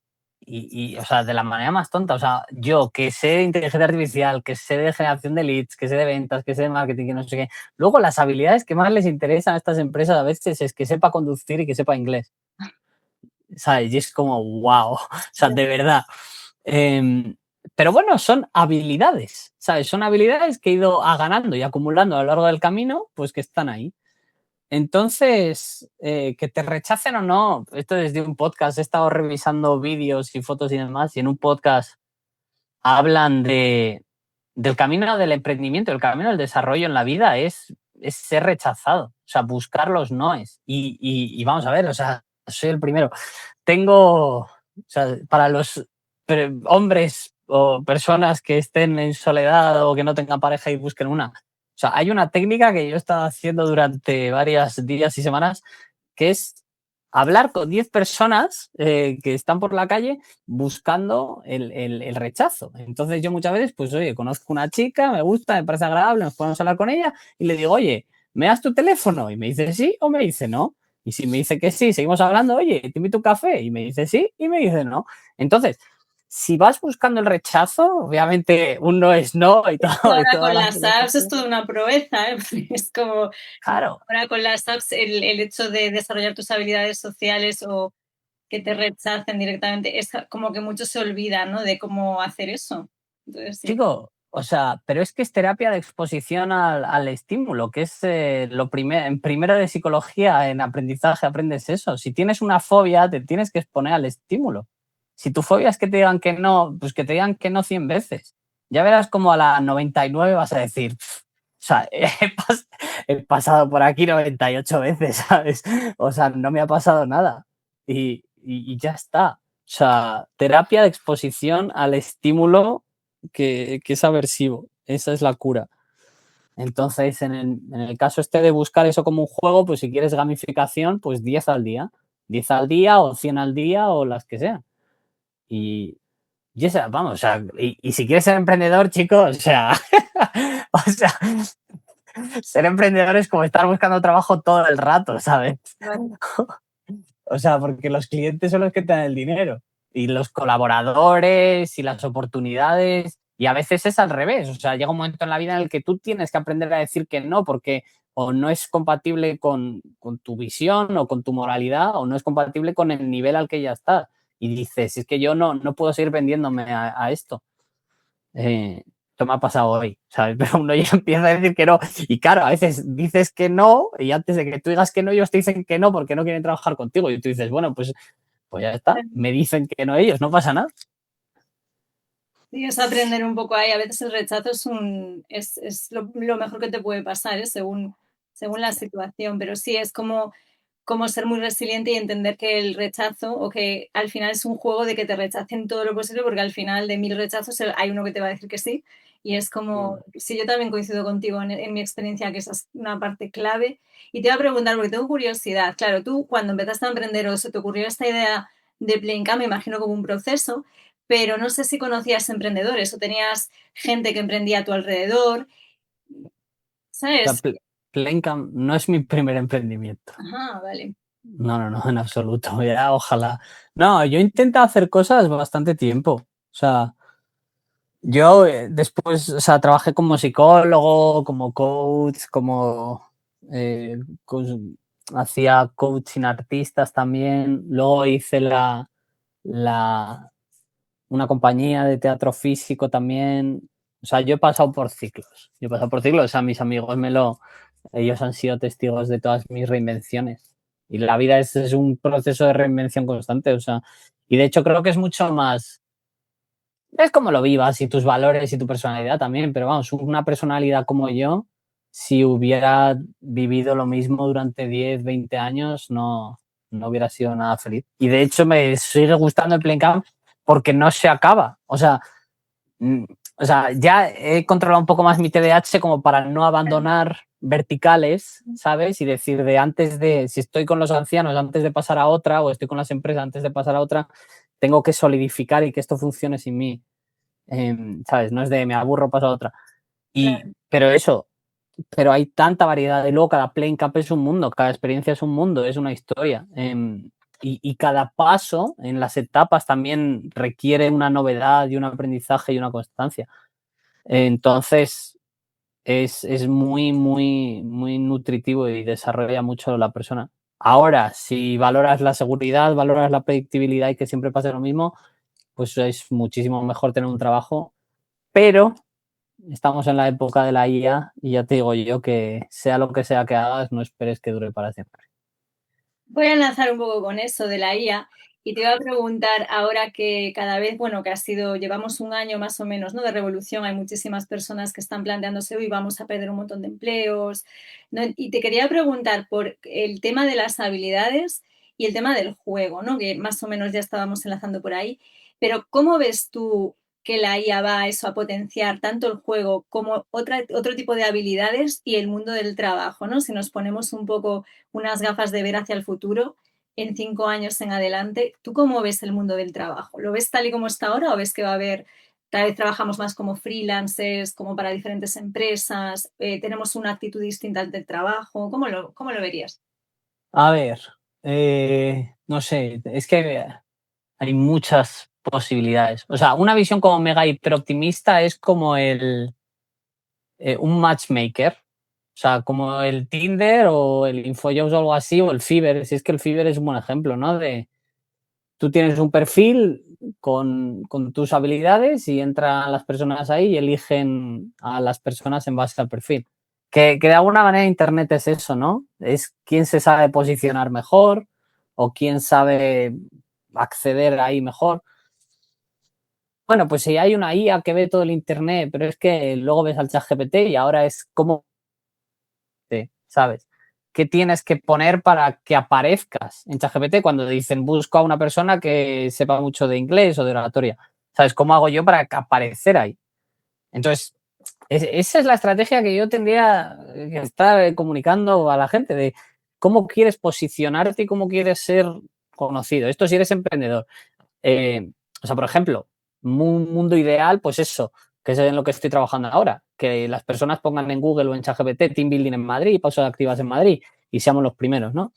o sea, de la manera más tonta. O sea, yo que sé de inteligencia artificial, que sé de generación de leads, que sé de ventas, que sé de marketing, que no sé qué. Luego, las habilidades que más les interesan a estas empresas a veces es que sepa conducir y que sepa inglés. ¿Sabes? Y es como, wow. O sea, de verdad. Pero bueno, son habilidades, ¿sabes? Son habilidades que he ido ganando y acumulando a lo largo del camino, pues que están ahí. Entonces, que te rechacen o no, esto desde un podcast, he estado revisando vídeos y fotos y demás, y en un podcast hablan del camino del emprendimiento, el camino del desarrollo en la vida es ser rechazado, o sea, buscar los noes. Y vamos a ver, o sea, soy el primero. Tengo, o sea, para los hombres o personas que estén en soledad o que no tengan pareja y busquen una. O sea, hay una técnica que yo he estado haciendo durante varios días y semanas que es hablar con 10 personas que están por la calle buscando el rechazo. Entonces yo muchas veces, pues oye, conozco una chica, me gusta, me parece agradable, nos podemos hablar con ella y le digo, oye, ¿me das tu teléfono? Y me dice sí o me dice no. Y si me dice que sí, seguimos hablando, oye, te invito a un café. Y me dice sí y me dice no. Entonces, si vas buscando el rechazo, obviamente un no es no y Esto todo. Y ahora todas con las las apps es toda una proeza, ¿eh? Es como, claro. ahora con las apps el hecho de desarrollar tus habilidades sociales o que te rechacen directamente, es como que mucho se olvida, ¿no? De cómo hacer eso. Entonces, sí. Chico, o sea, pero es que es terapia de exposición al estímulo, que es lo primero, en primero de psicología, en aprendizaje aprendes eso. Si tienes una fobia, te tienes que exponer al estímulo. Si tu fobia es que te digan que no, pues que te digan que no 100 veces. Ya verás como a la 99 vas a decir, o sea, he pasado por aquí 98 veces, ¿sabes? O sea, no me ha pasado nada. Y ya está. O sea, terapia de exposición al estímulo que es aversivo. Esa es la cura. Entonces, en el caso este de buscar eso como un juego, pues si quieres gamificación, pues 10 al día. 10 al día o 100 al día o las que sean. Y esa, vamos, o sea, y si quieres ser emprendedor, chicos, o sea, o sea, ser emprendedor es como estar buscando trabajo todo el rato, ¿sabes? Vale. O sea, porque los clientes son los que te dan el dinero y los colaboradores y las oportunidades. Y a veces es al revés. O sea, llega un momento en la vida en el que tú tienes que aprender a decir que no porque o no es compatible con tu visión o con tu moralidad o no es compatible con el nivel al que ya estás. Y dices, es que yo no puedo seguir vendiéndome a esto. Esto me ha pasado hoy, ¿sabes? Pero uno ya empieza a decir que no. Y claro, a veces dices que no y antes de que tú digas que no, ellos te dicen que no porque no quieren trabajar contigo. Y tú dices, bueno, pues ya está. Me dicen que no ellos, no pasa nada. Sí, es aprender un poco ahí. A veces el rechazo es lo mejor que te puede pasar, ¿eh? Según la situación. Pero sí, es como ser muy resiliente y entender que el rechazo o que al final es un juego de que te rechacen todo lo posible porque al final de 1000 rechazos hay uno que te va a decir que sí y es como, sí, yo también coincido contigo en mi experiencia que esa es una parte clave y te voy a preguntar porque tengo curiosidad, claro, tú cuando empezaste a emprender o se te ocurrió esta idea de Playncam, me imagino como un proceso, pero no sé si conocías emprendedores o tenías gente que emprendía a tu alrededor, O sea, ¿sabes? Playcam no es mi primer emprendimiento. Ajá, vale. No, en absoluto. Ya, ojalá. No, yo intento hacer cosas bastante tiempo. O sea, yo después, o sea, trabajé como psicólogo, como coach, como eh, hacía coaching artistas también. Luego hice la, una compañía de teatro físico también. O sea, yo he pasado por ciclos. Yo he pasado por ciclos. O sea, mis amigos ellos han sido testigos de todas mis reinvenciones. Y la vida es un proceso de reinvención constante. O sea, y de hecho creo que es mucho más Es como lo vivas y tus valores y tu personalidad también, pero vamos, una personalidad como yo, si hubiera vivido lo mismo durante 10, 20 años, no hubiera sido nada feliz. Y de hecho me sigue gustando el Playing Camp porque no se acaba. Mm, o sea, ya he controlado un poco más mi TDAH como para no abandonar verticales, ¿sabes? Y decir de antes de, si estoy con los ancianos antes de pasar a otra, o estoy con las empresas antes de pasar a otra, tengo que solidificar y que esto funcione sin mí. ¿Sabes? No es de me aburro, paso a otra. Claro. Pero eso, pero hay tanta variedad. Y luego cada playing cup es un mundo, cada experiencia es un mundo, es una historia. Y cada paso en las etapas también requiere una novedad y un aprendizaje y una constancia. Entonces, es muy, muy, muy nutritivo y desarrolla mucho la persona. Ahora, si valoras la seguridad, valoras la predictibilidad y que siempre pase lo mismo, pues es muchísimo mejor tener un trabajo, pero estamos en la época de la IA y ya te digo yo que sea lo que sea que hagas, no esperes que dure para siempre. Voy a enlazar un poco con eso de la IA y te iba a preguntar ahora que cada vez, bueno, que ha sido, llevamos un año más o menos, ¿no? De revolución, hay muchísimas personas que están planteándose, hoy vamos a perder un montón de empleos, ¿no? Y te quería preguntar por el tema de las habilidades y el tema del juego, ¿no? Que más o menos ya estábamos enlazando por ahí, pero ¿cómo ves tú que la IA va a eso, a potenciar tanto el juego como otro tipo de habilidades y el mundo del trabajo, ¿no? Si nos ponemos un poco unas gafas de ver hacia el futuro en 5 años en adelante, ¿tú cómo ves el mundo del trabajo? ¿Lo ves tal y como está ahora o ves que va a haber, tal vez trabajamos más como freelancers, como para diferentes empresas, tenemos una actitud distinta ante el trabajo? ¿Cómo lo verías? A ver, no sé, es que hay muchas posibilidades. O sea, una visión como mega hiperoptimista es como un matchmaker. O sea, como el Tinder o el InfoJobs o algo así, o el Fiverr. Si es que el Fiverr es un buen ejemplo, ¿no? De tú tienes un perfil con tus habilidades y entran las personas ahí y eligen a las personas en base al perfil. Que de alguna manera Internet es eso, ¿no? Es quién se sabe posicionar mejor o quién sabe acceder ahí mejor. Bueno, pues si hay una IA que ve todo el Internet, pero es que luego ves al ChatGPT y ahora es como, ¿sabes? ¿Qué tienes que poner para que aparezcas en ChatGPT cuando dicen busco a una persona que sepa mucho de inglés o de oratoria? ¿Sabes? ¿Cómo hago yo para aparecer ahí? Entonces, esa es la estrategia que yo tendría que estar comunicando a la gente de cómo quieres posicionarte y cómo quieres ser conocido. Esto si eres emprendedor. Eh, o sea, por ejemplo, un mundo ideal, pues eso, que es en lo que estoy trabajando ahora, que las personas pongan en Google o en ChatGPT Team Building en Madrid, pausas activas en Madrid y seamos los primeros, ¿no?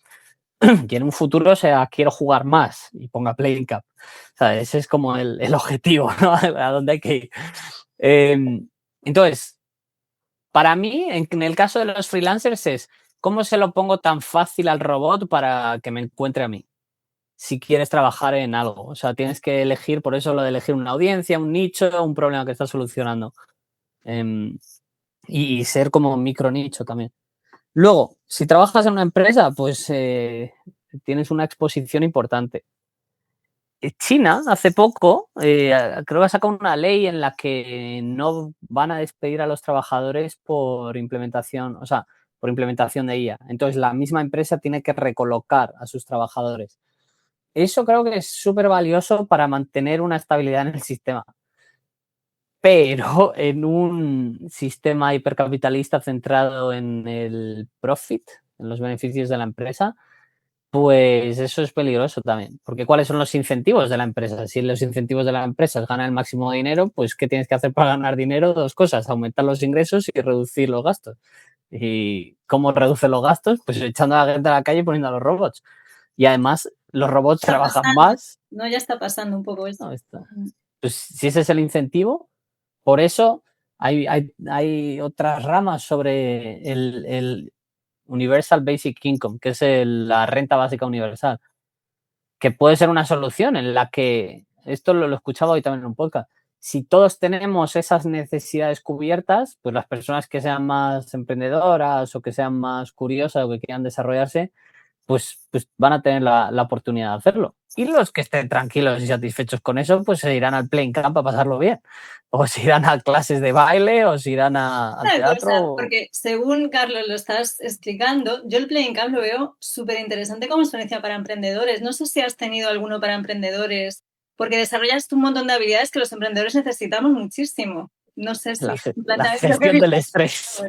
Y en un futuro sea quiero jugar más y ponga Playing Cup. O sea, ese es como el objetivo, ¿no? A donde hay que ir. Eh, entonces, para mí, en el caso de los freelancers es cómo se lo pongo tan fácil al robot para que me encuentre a mí si quieres trabajar en algo. O sea, tienes que elegir, por eso lo de elegir una audiencia, un nicho, un problema que estás solucionando. Eh, y ser como un micro nicho también. Luego, si trabajas en una empresa, pues tienes una exposición importante. China hace poco creo que ha sacado una ley en la que no van a despedir a los trabajadores por implementación, o sea, por implementación de IA. Entonces la misma empresa tiene que recolocar a sus trabajadores. Eso creo que es súper valioso para mantener una estabilidad en el sistema. Pero en un sistema hipercapitalista centrado en el profit, en los beneficios de la empresa, pues eso es peligroso también. Porque ¿cuáles son los incentivos de la empresa? Si los incentivos de la empresa es ganar el máximo de dinero, pues ¿qué tienes que hacer para ganar dinero? Dos cosas, aumentar los ingresos y reducir los gastos. ¿Y cómo reduce los gastos? Pues echando a la gente a la calle y poniendo a los robots. Y además los robots Está trabajan pasando, más. ¿no? Ya está pasando un poco esto. No, pues si ese es el incentivo, por eso hay otras ramas sobre el Universal Basic Income, que es la renta básica universal, que puede ser una solución en la que, esto lo escuchaba hoy también en un podcast, si todos tenemos esas necesidades cubiertas, pues las personas que sean más emprendedoras o que sean más curiosas o que quieran desarrollarse, pues van a tener la oportunidad de hacerlo. Y los que estén tranquilos y satisfechos con eso, pues se irán al Playing Camp a pasarlo bien. O se irán a clases de baile, o se irán al Una cosa, teatro. porque según Carlos lo estás explicando, yo el Playing Camp lo veo súper interesante como experiencia para emprendedores. No sé si has tenido alguno para emprendedores, porque desarrollas un montón de habilidades que los emprendedores necesitamos muchísimo. No sé si un La planteamiento gestión del estrés.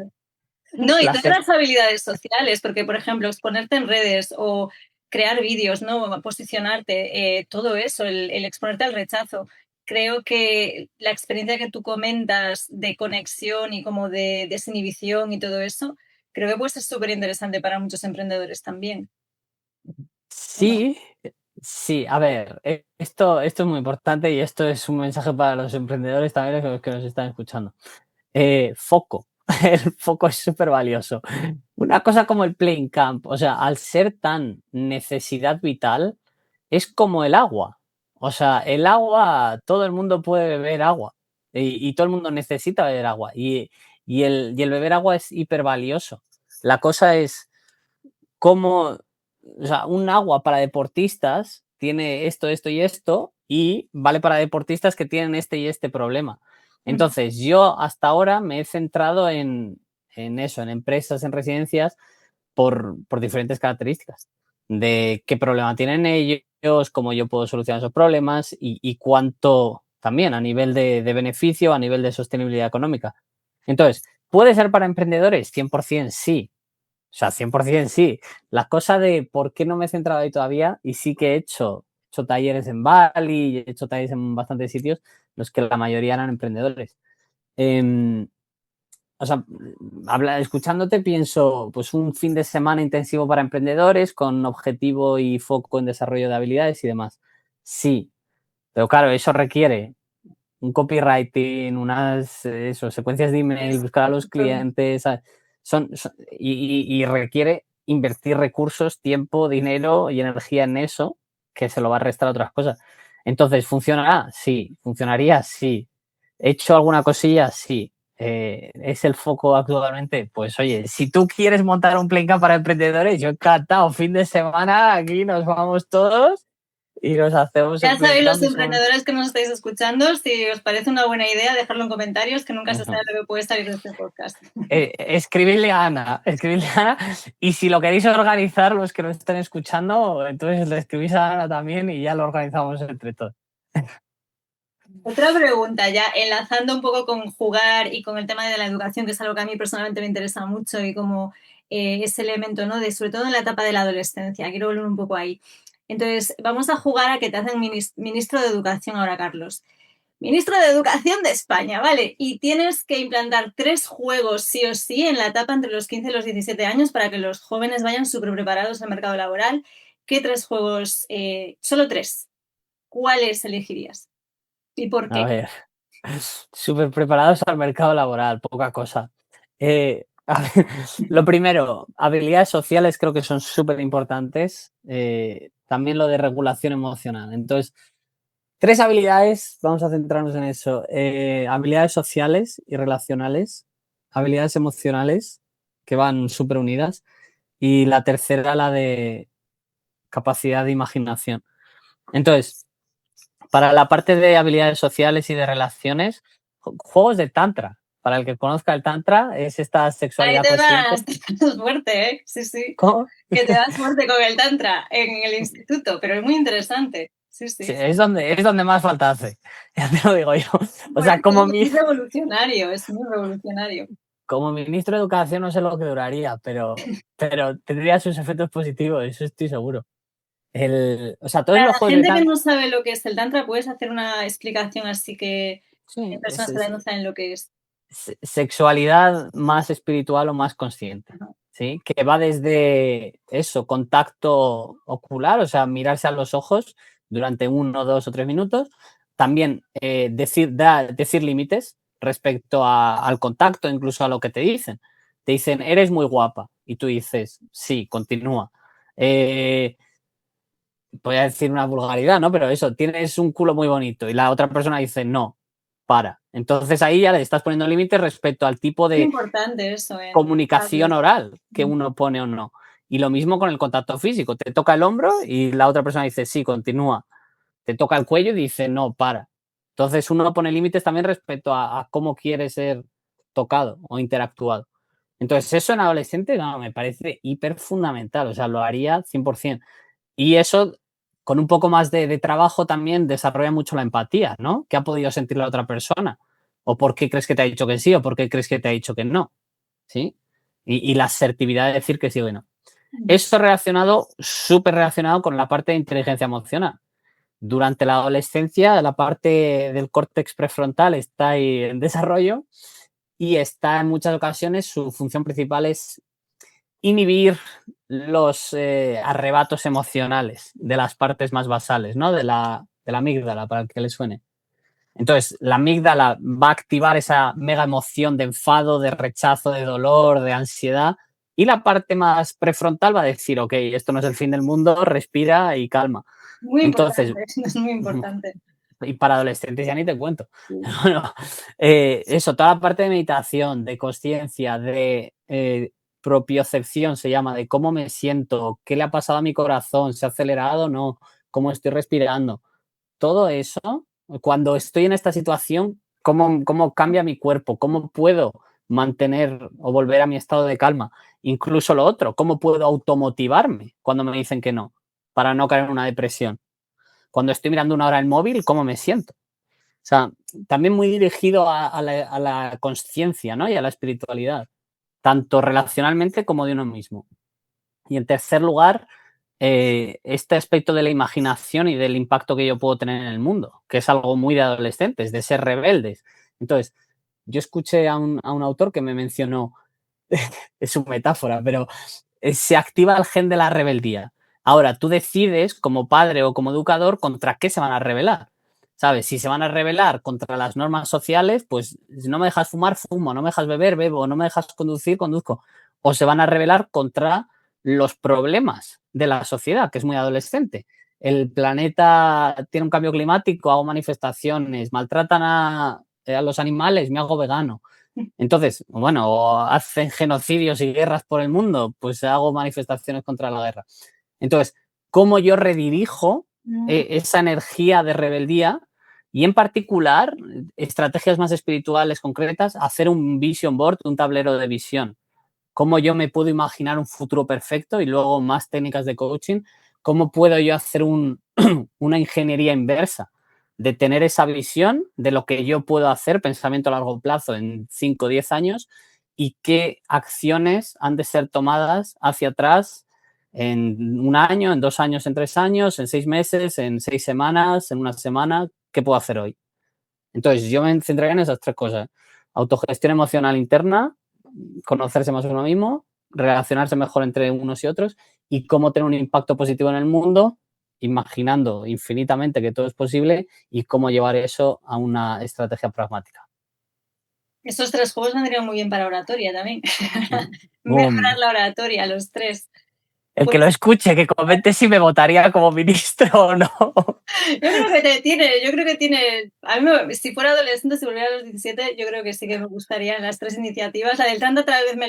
no, y La todas las habilidades sociales, porque, por ejemplo, exponerte en redes o crear vídeos, ¿no? Posicionarte, todo eso, el exponerte al rechazo. Creo que la experiencia que tú comentas de conexión y como de desinhibición y todo eso, creo que puede ser súper interesante para muchos emprendedores también. ¿O no? Sí, sí, a ver, esto es muy importante y esto es un mensaje para los emprendedores también los que nos están escuchando. Foco. El foco es súper valioso. Una cosa como el Playing Camp, o sea, al ser tan necesidad vital, es como el agua. O sea, el agua, todo el mundo puede beber agua y todo el mundo necesita beber agua y el beber agua es hiper valioso. La cosa es cómo, o sea, un agua para deportistas tiene esto, esto y esto, y vale para deportistas que tienen este y este problema. Entonces, yo hasta ahora me he centrado en eso, en empresas, en residencias, por diferentes características de qué problema tienen ellos, cómo yo puedo solucionar esos problemas y cuánto también a nivel de beneficio, a nivel de sostenibilidad económica. Entonces, ¿puede ser para emprendedores? 100% sí. O sea, 100% sí. La cosa de por qué no me he centrado ahí todavía y sí que he hecho talleres en Bali, he hecho talleres en bastantes sitios, los que la mayoría eran emprendedores. Eh, o sea, escuchándote pienso, pues un fin de semana intensivo para emprendedores con objetivo y foco en desarrollo de habilidades y demás. Sí, pero claro, eso requiere un copywriting, unas secuencias de email, buscar a los clientes, y requiere invertir recursos, tiempo, dinero y energía en eso, que se lo va a restar a otras cosas. Entonces, ¿funcionará? Sí. ¿Funcionaría? Sí. ¿He hecho alguna cosilla? Sí. ¿Es el foco actualmente? Pues oye, si tú quieres montar un Playcamp para emprendedores, yo encantado, fin de semana, aquí nos vamos todos y nos hacemos el Ya sabéis los Playcamp y somos... emprendedores que nos estáis escuchando, si os parece una buena idea, dejadlo en comentarios, que nunca se sabe Ujú. lo que puede salir de este podcast. Escribidle a Ana, y si lo queréis organizar, los que lo estén escuchando, entonces le escribís a Ana también y ya lo organizamos entre todos. Otra pregunta, ya enlazando un poco con jugar y con el tema de la educación, que es algo que a mí personalmente me interesa mucho y como ese elemento, ¿no? De, sobre todo en la etapa de la adolescencia, quiero volver un poco ahí. Entonces, vamos a jugar a que te hacen ministro de Educación ahora, Carlos. Ministro de Educación de España, ¿vale? Y tienes que implantar 3 juegos sí o sí en la etapa entre los 15 y los 17 años para que los jóvenes vayan súper preparados al mercado laboral. ¿Qué 3 juegos? Solo 3. ¿Cuáles elegirías? ¿Y por A qué? ver, súper preparados al mercado laboral, poca cosa. A ver, lo primero, habilidades sociales creo que son súper importantes. También lo de regulación emocional. Entonces, 3 habilidades, vamos a centrarnos en eso. Habilidades sociales y relacionales, habilidades emocionales, que van súper unidas, y la tercera, la de capacidad de imaginación. Entonces, para la parte de habilidades sociales y de relaciones, juegos de tantra. Para el que conozca el tantra, es esta Ahí sexualidad consciente. te vas fuerte, ¿eh? Sí, sí. ¿Cómo? Que te vas fuerte con el tantra en el instituto, pero es muy interesante. Sí, Sí, sí. es donde más falta hace. Ya te lo digo yo. O Por sea, eso es muy revolucionario, es muy revolucionario. como ministro de Educación no sé lo que duraría, pero tendría sus efectos positivos, eso estoy seguro. O sea, todos Para los la juegos de gente que tantra, no sabe lo que es el tantra, ¿puedes hacer una explicación así que hay sí, personas que no saben lo que es? sexualidad más espiritual o más consciente, Ajá. ¿sí? Que va desde eso, contacto ocular, o sea, mirarse a los ojos durante 1, 2 o 3 minutos. También decir límites respecto al contacto, incluso a lo que te dicen. Te dicen, eres muy guapa, y tú dices, sí, continúa. Eh, Voy a decir una vulgaridad, ¿no? Pero eso, tienes un culo muy bonito y la otra persona dice, no, para. Entonces ahí ya le estás poniendo límites respecto al tipo Es de importante eso en comunicación Carlos. oral que uno pone o no. Y lo mismo con el contacto físico. Te toca el hombro y la otra persona dice, sí, continúa. Te toca el cuello y dice, no, para. Entonces uno pone límites también respecto a cómo quiere ser tocado o interactuado. Entonces eso en adolescente no, me parece hiper fundamental, o sea, lo haría 100%. Y eso con un poco más de trabajo también desarrolla mucho la empatía, ¿no? ¿Qué ha podido sentir la otra persona? ¿O por qué crees que te ha dicho que sí o por qué crees que te ha dicho que no? ¿Sí? Y la asertividad de decir que sí o que no. Esto relacionado, súper relacionado con la parte de inteligencia emocional. Durante la adolescencia, la parte del córtex prefrontal está ahí en desarrollo y está en muchas ocasiones, su función principal es inhibir los arrebatos emocionales de las partes más basales, ¿no? De la amígdala, para el que le suene. Entonces, la amígdala va a activar esa mega emoción de enfado, de rechazo, de dolor, de ansiedad, y la parte más prefrontal va a decir, ok, esto no es el fin del mundo, respira y calma. Muy Entonces, importante, es muy importante. y para adolescentes ya ni te cuento. Bueno, eso, toda la parte de meditación, de conciencia, de propiocepción se llama, de cómo me siento, qué le ha pasado a mi corazón, se ha acelerado o no, cómo estoy respirando. Todo eso, cuando estoy en esta situación, cómo cambia mi cuerpo, cómo puedo mantener o volver a mi estado de calma. Incluso lo otro, cómo puedo automotivarme cuando me dicen que no, para no caer en una depresión. Cuando estoy mirando una hora el móvil, ¿cómo me siento? O sea, también muy dirigido a la conciencia, ¿no? Y a la espiritualidad, tanto relacionalmente como de uno mismo. Y en tercer lugar, este aspecto de la imaginación y del impacto que yo puedo tener en el mundo, que es algo muy de adolescentes, de ser rebeldes. Entonces, yo escuché a un autor que me mencionó, es su metáfora, pero se activa el gen de la rebeldía. Ahora, tú decides, como padre o como educador, contra qué se van a rebelar. ¿Sabes? Si se van a rebelar contra las normas sociales, pues si no me dejas fumar, fumo, no me dejas beber, bebo, no me dejas conducir, conduzco. O se van a rebelar contra los problemas de la sociedad, que es muy adolescente. El planeta tiene un cambio climático, hago manifestaciones, maltratan a los animales, me hago vegano. Entonces, bueno, o hacen genocidios y guerras por el mundo, pues hago manifestaciones contra la guerra. Entonces, ¿cómo yo redirijo esa energía de rebeldía? Y en particular, estrategias más espirituales concretas, hacer un vision board, un tablero de visión. Cómo yo me puedo imaginar un futuro perfecto y luego más técnicas de coaching. Cómo puedo yo hacer una ingeniería inversa de tener esa visión de lo que yo puedo hacer, pensamiento a largo plazo en 5 o 10 años y qué acciones han de ser tomadas hacia atrás en un año, en 2 años, en 3 años, en 6 meses, en 6 semanas, en una semana, ¿qué puedo hacer hoy? Entonces, yo me centraría en esas tres cosas. Autogestión emocional interna, conocerse más a uno mismo, relacionarse mejor entre unos y otros y cómo tener un impacto positivo en el mundo, imaginando infinitamente que todo es posible y cómo llevar eso a una estrategia pragmática. Estos tres juegos vendrían muy bien para oratoria también. Mejorar Boom. la oratoria, los tres. El que Pues lo escuche, que comente si me votaría como ministro o no. yo creo que tiene, a mí si fuera adolescente, si volviera a los 17, yo creo que sí que me gustarían las tres iniciativas. La del tanto tal vez no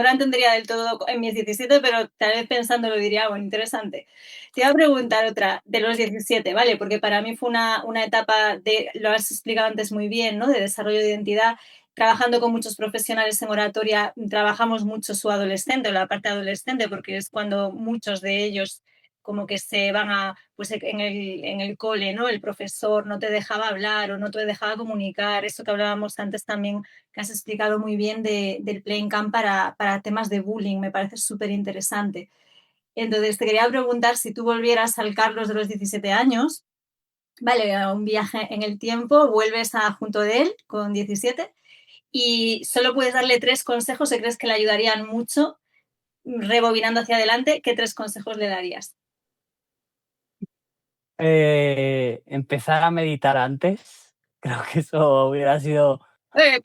la entendería del todo en mis 17, pero tal vez pensando lo diría, bueno, interesante. Te iba a preguntar otra, de los 17, ¿vale? Porque para mí fue una etapa lo has explicado antes muy bien, ¿no? De desarrollo de identidad. Trabajando con muchos profesionales en oratoria, trabajamos mucho su adolescente, la parte adolescente, porque es cuando muchos de ellos como que se van a, pues en el cole, ¿no? El profesor no te dejaba hablar o no te dejaba comunicar, eso que hablábamos antes también, que has explicado muy bien del Playing Camp para temas de bullying, me parece súper interesante. Entonces, te quería preguntar si tú volvieras al Carlos de los 17 años, vale, a un viaje en el tiempo, vuelves junto de él con 17 y solo puedes darle tres consejos que crees que le ayudarían mucho, rebobinando hacia adelante, ¿qué tres consejos le darías? Empezar a meditar antes. Creo que eso hubiera sido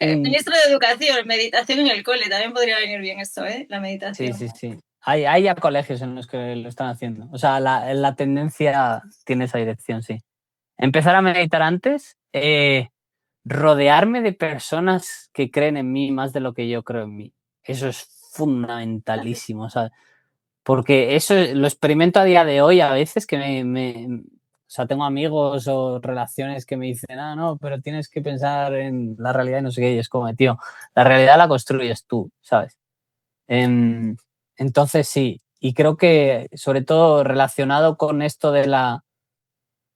un... Ministro de Educación, meditación en el cole, también podría venir bien eso, ¿eh? La Sí, meditación. sí, sí. Hay ya colegios en los que lo están haciendo. O sea, la tendencia tiene esa dirección, sí. Empezar a meditar antes, rodearme de personas que creen en mí más de lo que yo creo en mí. Eso es fundamentalísimo. O sea, Porque eso lo experimento a día de hoy a veces que o sea, tengo amigos o relaciones que me dicen, no, pero tienes que pensar en la realidad y no sé qué. Y es como, tío, la realidad la construyes tú, ¿sabes? Entonces sí, y creo que sobre todo relacionado con esto de la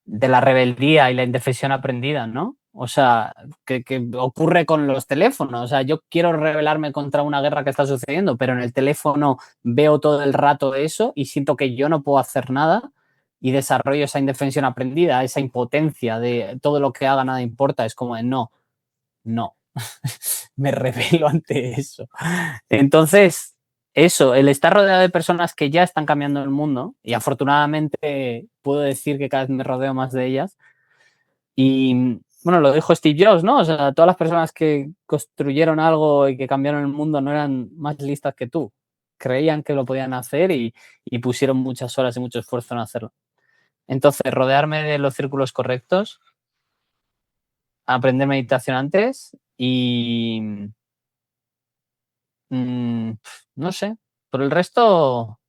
rebeldía y la indefensión aprendida, ¿no? O sea, que ocurre con los teléfonos. O sea, yo quiero rebelarme contra una guerra que está sucediendo, pero en el teléfono veo todo el rato eso y siento que yo no puedo hacer nada y desarrollo esa indefensión aprendida, esa impotencia de todo lo que haga nada importa. Es como de no, me rebelo ante eso. Entonces, eso, el estar rodeado de personas que ya están cambiando el mundo, y afortunadamente puedo decir que cada vez me rodeo más de ellas, y bueno, lo dijo Steve Jobs, ¿no? O sea, todas las personas que construyeron algo y que cambiaron el mundo no eran más listas que tú. Creían que lo podían hacer y pusieron muchas horas y mucho esfuerzo en hacerlo. Entonces, rodearme de los círculos correctos, aprender meditación antes y no sé. Por el resto,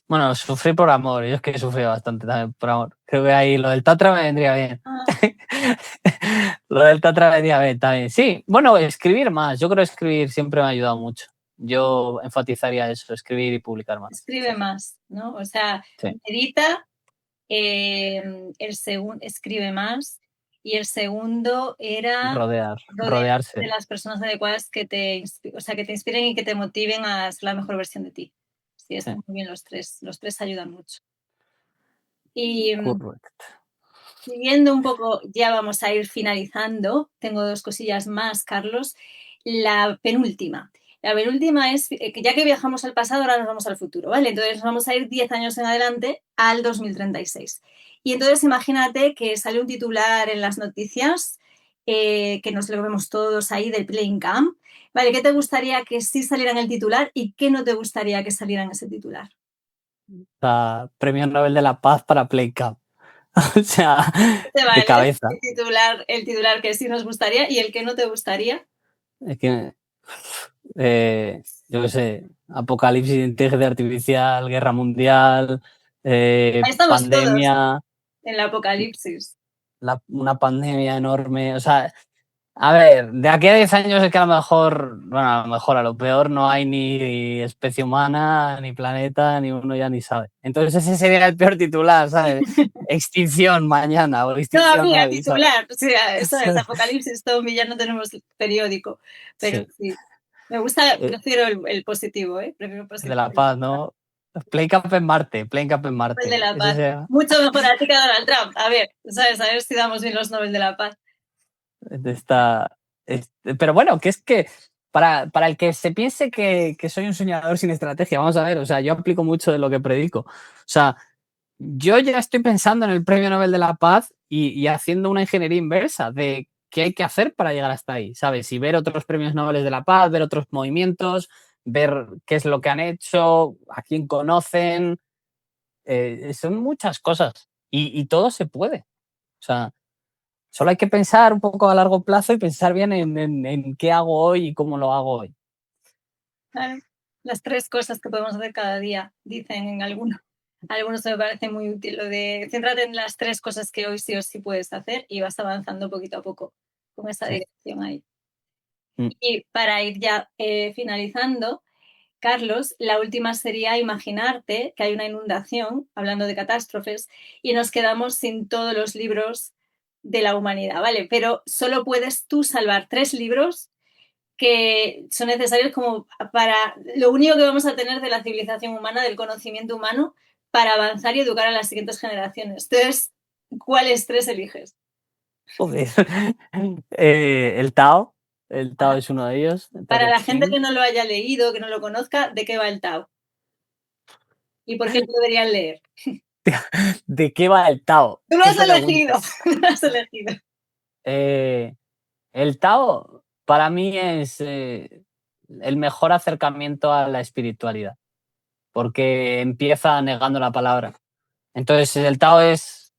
bueno, sufrí por amor. Yo es que he sufrido bastante también por amor. Creo que ahí lo del Tatra me vendría bien. Ah, Lo del Tatra me vendría bien también. Sí, bueno, escribir más. Yo creo que escribir siempre me ha ayudado mucho. Yo enfatizaría eso, escribir y publicar más. escribe Sí, más, ¿no? O sea, sí. medita, el segundo escribe más y el segundo era rodearte de Rodearse. las personas adecuadas que o sea, que te inspiren y que te motiven a ser la mejor versión de ti. Sí, Sí, están muy bien los tres ayudan mucho. Y correcto. siguiendo un poco, ya vamos a ir finalizando. Tengo dos cosillas más, Carlos. La penúltima. La penúltima es que ya que viajamos al pasado, ahora nos vamos al futuro, ¿vale? Entonces nos vamos a ir 10 años en adelante al 2036. Y entonces imagínate que sale un titular en las noticias, que nos lo vemos todos ahí del Playing Camp. ¿Vale? ¿Qué te gustaría que sí saliera en el titular y qué no te gustaría que saliera en ese titular? O sea, Premio Nobel de la Paz para Play Cup. O sea, ¿Te de vale cabeza. el titular que sí nos gustaría y el que no te gustaría? Es que yo qué sé, apocalipsis, inteligencia artificial, guerra mundial, Ahí estamos todos pandemia, en el apocalipsis. una pandemia enorme. O sea, a ver, de aquí a 10 años es que a lo mejor, bueno, a lo mejor a lo peor no hay ni especie humana, ni planeta, ni uno ya ni sabe. Entonces ese sería el peor titular, ¿sabes? Extinción mañana o No, extinción mira, hoy, ¿sabes? titular. O sea, eso es apocalipsis zombie, ya no tenemos periódico. Pero Sí, sí, me gusta, eh, prefiero el positivo, ¿eh? Prefiero el de positivo. la paz, ¿no? Play Camp en Marte, Play Camp en Nobel de Marte. la Ese Paz. sería. Mucho mejor a ti que a Donald Trump. A ver, ¿sabes? A ver si damos bien los Nobel de la Paz. Esta, pero bueno, que es que para el que se piense que soy un soñador sin estrategia, vamos a ver, o sea, yo aplico mucho de lo que predico. O sea, yo ya estoy pensando en el Premio Nobel de la Paz y haciendo una ingeniería inversa de qué hay que hacer para llegar hasta ahí, ¿sabes? Y ver otros premios Nobel de la Paz, ver otros movimientos, ver qué es lo que han hecho, a quién conocen, son muchas cosas y todo se puede. O sea, solo hay que pensar un poco a largo plazo y pensar bien en qué hago hoy y cómo lo hago hoy. Claro. Las tres cosas que podemos hacer cada día, dicen en algunos. Algunos me parece muy útil lo de céntrate en las tres cosas que hoy sí o sí puedes hacer y vas avanzando poquito a poco con esa Sí. dirección ahí. Mm. Y para ir ya finalizando, Carlos, la última sería imaginarte que hay una inundación, hablando de catástrofes, y nos quedamos sin todos los libros de la humanidad, ¿vale? Pero solo puedes tú salvar tres libros que son necesarios como para lo único que vamos a tener de la civilización humana, del conocimiento humano, para avanzar y educar a las siguientes generaciones. Entonces, ¿cuáles tres eliges? Joder. El Tao. El Tao Ajá. es uno de ellos, el Tao Para Te la gente Ching. que no lo haya leído, que no lo conozca, ¿de qué va el Tao? ¿Y por qué lo deberían leer? ¿De qué va el Tao? Tú lo ¿Qué has elegido, pregunta? tú lo has elegido. Eh, el Tao para mí es el mejor acercamiento a la espiritualidad, porque empieza negando la palabra. Entonces, el Tao es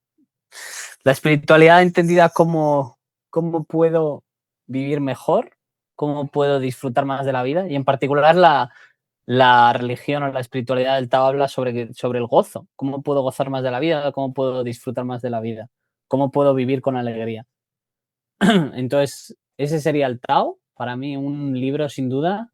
la espiritualidad entendida como cómo puedo vivir mejor, cómo puedo disfrutar más de la vida y en particular la religión o la espiritualidad del Tao habla sobre el gozo. ¿Cómo puedo gozar más de la vida? ¿Cómo puedo disfrutar más de la vida? ¿Cómo puedo vivir con alegría? Entonces, ese sería el Tao. Para mí, un libro sin duda.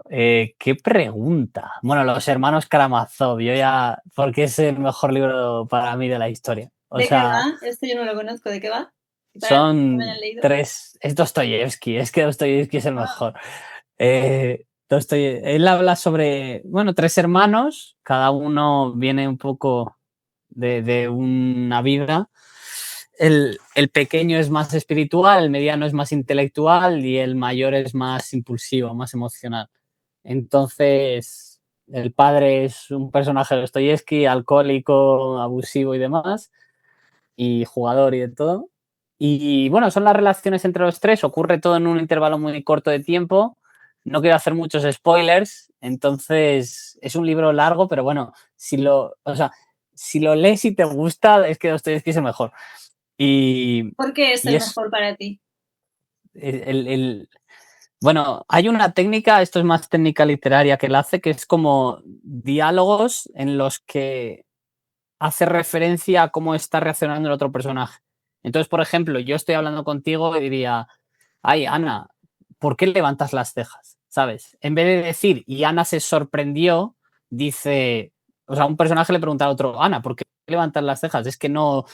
¿Qué pregunta? Bueno, Los hermanos Karamazov, yo ya, porque es el mejor libro para mí de la historia. O ¿De qué sea, va? Este yo no lo conozco. ¿De qué va? Para los que no me hayan son leído. tres. Es Dostoyevsky, es que Dostoyevsky es el Ah, mejor. Él habla sobre, bueno, tres hermanos, cada uno viene un poco de una vida. El pequeño es más espiritual, el mediano es más intelectual y el mayor es más impulsivo, más emocional. Entonces, el padre es un personaje de Dostoyevsky, alcohólico, abusivo y demás, y jugador y de todo. Y bueno, son las relaciones entre los tres, ocurre todo en un intervalo muy corto de tiempo. No quiero hacer muchos spoilers, entonces es un libro largo, pero bueno, si lo lees y te gusta, es que Dostoyevsky es el mejor. Y, ¿por qué es y el es mejor para ti? el, bueno, hay una técnica, esto es más técnica literaria que él hace, que es como diálogos en los que hace referencia a cómo está reaccionando el otro personaje. Entonces, por ejemplo, yo estoy hablando contigo y diría, ay, Ana, ¿por qué levantas las cejas? ¿Sabes? En vez de decir, y Ana se sorprendió, dice, o sea, un personaje le pregunta al otro, Ana, ¿por qué levantas las cejas? Es que no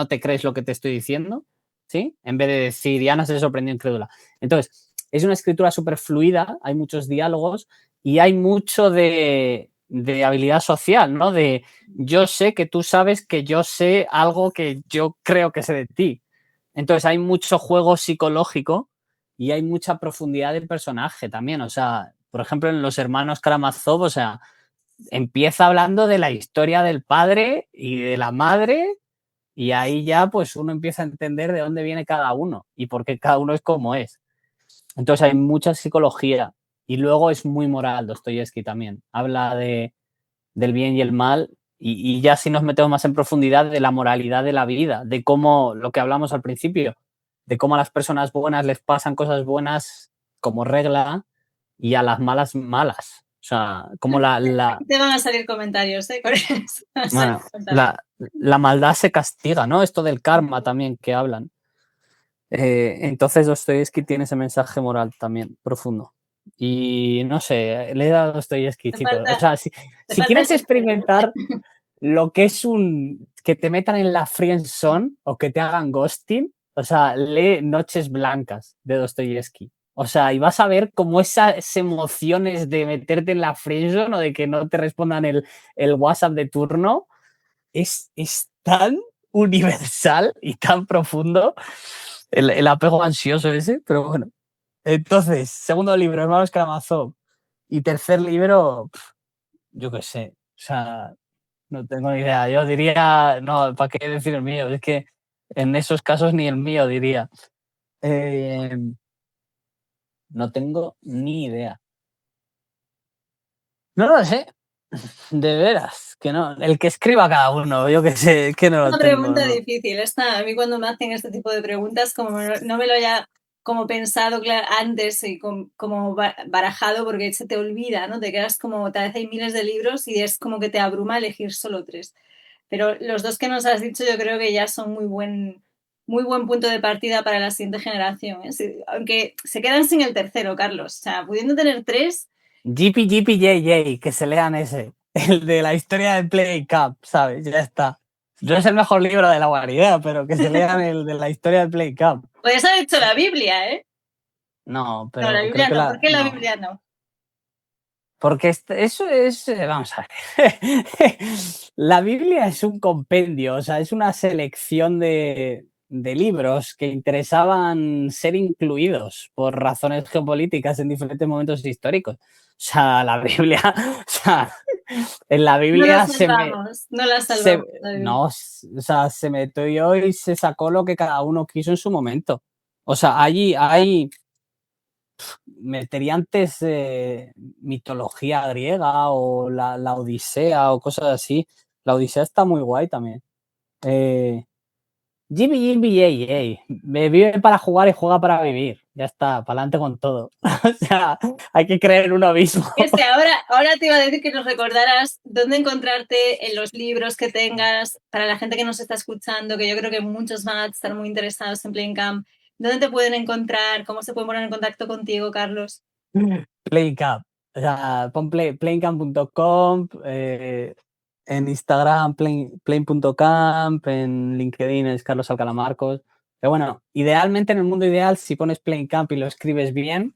te crees lo que te estoy diciendo, ¿sí? En vez de decir, y Ana se sorprendió incrédula. Entonces, es una escritura súper fluida, hay muchos diálogos y hay mucho de habilidad social, ¿no? De yo sé que tú sabes que yo sé algo que yo creo que sé de ti. Entonces hay mucho juego psicológico y hay mucha profundidad del personaje también. O sea, por ejemplo, en Los hermanos Karamazov, o sea, empieza hablando de la historia del padre y de la madre y ahí ya pues uno empieza a entender de dónde viene cada uno y por qué cada uno es como es. Entonces hay mucha psicología y luego es muy moral Dostoyevsky también. Habla del bien y el mal y ya si nos metemos más en profundidad de la moralidad de la vida, de cómo, lo que hablamos al principio, de cómo a las personas buenas les pasan cosas buenas como regla y a las malas malas. O sea, como Aquí te van a salir comentarios, ¿eh? Con eso. Van a salir bueno, comentarios. la maldad se castiga, ¿no? Esto del karma también que hablan. Entonces Dostoyevsky tiene ese mensaje moral también profundo. Y no sé, le he dado a Dostoyevsky, Te chicos. O falta, sea, te si falta quieres el tercero. experimentar lo que es que te metan en la friendzone o que te hagan ghosting, o sea, lee Noches Blancas de Dostoyevsky. O sea, y vas a ver cómo esas emociones de meterte en la friendzone o de que no te respondan el WhatsApp de turno es tan universal y tan profundo el apego ansioso ese, pero bueno. Entonces, segundo libro, Hermanos Karamazov. Y tercer libro, yo qué sé. O sea, no tengo ni idea. Yo diría, no, ¿para qué decir el mío? Es que en esos casos ni el mío diría. Eh, no tengo ni idea. No lo sé, de veras, que no. El que escriba cada uno, yo qué sé, es que no lo Una tengo, pregunta no. difícil. A mí cuando me hacen este tipo de preguntas, como no me lo haya como pensado antes y como barajado, porque se te olvida, ¿no? Te quedas como, tal vez hay miles de libros y es como que te abruma elegir solo tres. Pero los dos que nos has dicho yo creo que ya son muy buen punto de partida para la siguiente generación, ¿eh? Sí, aunque se quedan sin el tercero, Carlos. O sea, pudiendo tener tres, JJ, que se lean ese. El de la historia del Play Cup, ¿sabes? Ya está. No es el mejor libro de la humanidad, pero que se lean el de la historia del Play Cup. podrías haber hecho la Biblia, ¿eh? No, No, la pero creo Biblia que no. ¿Por qué la no. Biblia no? Porque eso es, vamos a ver. La Biblia es un compendio, o sea, es una selección de libros que interesaban ser incluidos por razones geopolíticas en diferentes momentos históricos. O sea, la Biblia, o sea, en la No la Biblia salvamos, no la salvamos, la Biblia. no, o sea, se metió y se sacó lo que cada uno quiso en su momento. O sea, allí hay metería antes mitología griega o la Odisea o cosas así. La Odisea está muy guay también. Jimmy, me vive para jugar y juega para vivir. ya está, para adelante con todo. O sea, hay que creer en uno mismo. Ahora te iba a decir que nos recordaras dónde encontrarte en los libros que tengas, para la gente que nos está escuchando, que yo creo que muchos van a estar muy interesados en Playing Camp. ¿Dónde te pueden encontrar? ¿Cómo se pueden poner en contacto contigo, Carlos? Playing Camp. O sea, pon playingcamp.com, en Instagram playing.camp, en LinkedIn es Carlos Alcalá Marcos. Pero bueno, idealmente en el mundo ideal, si pones Playing Camp y lo escribes bien,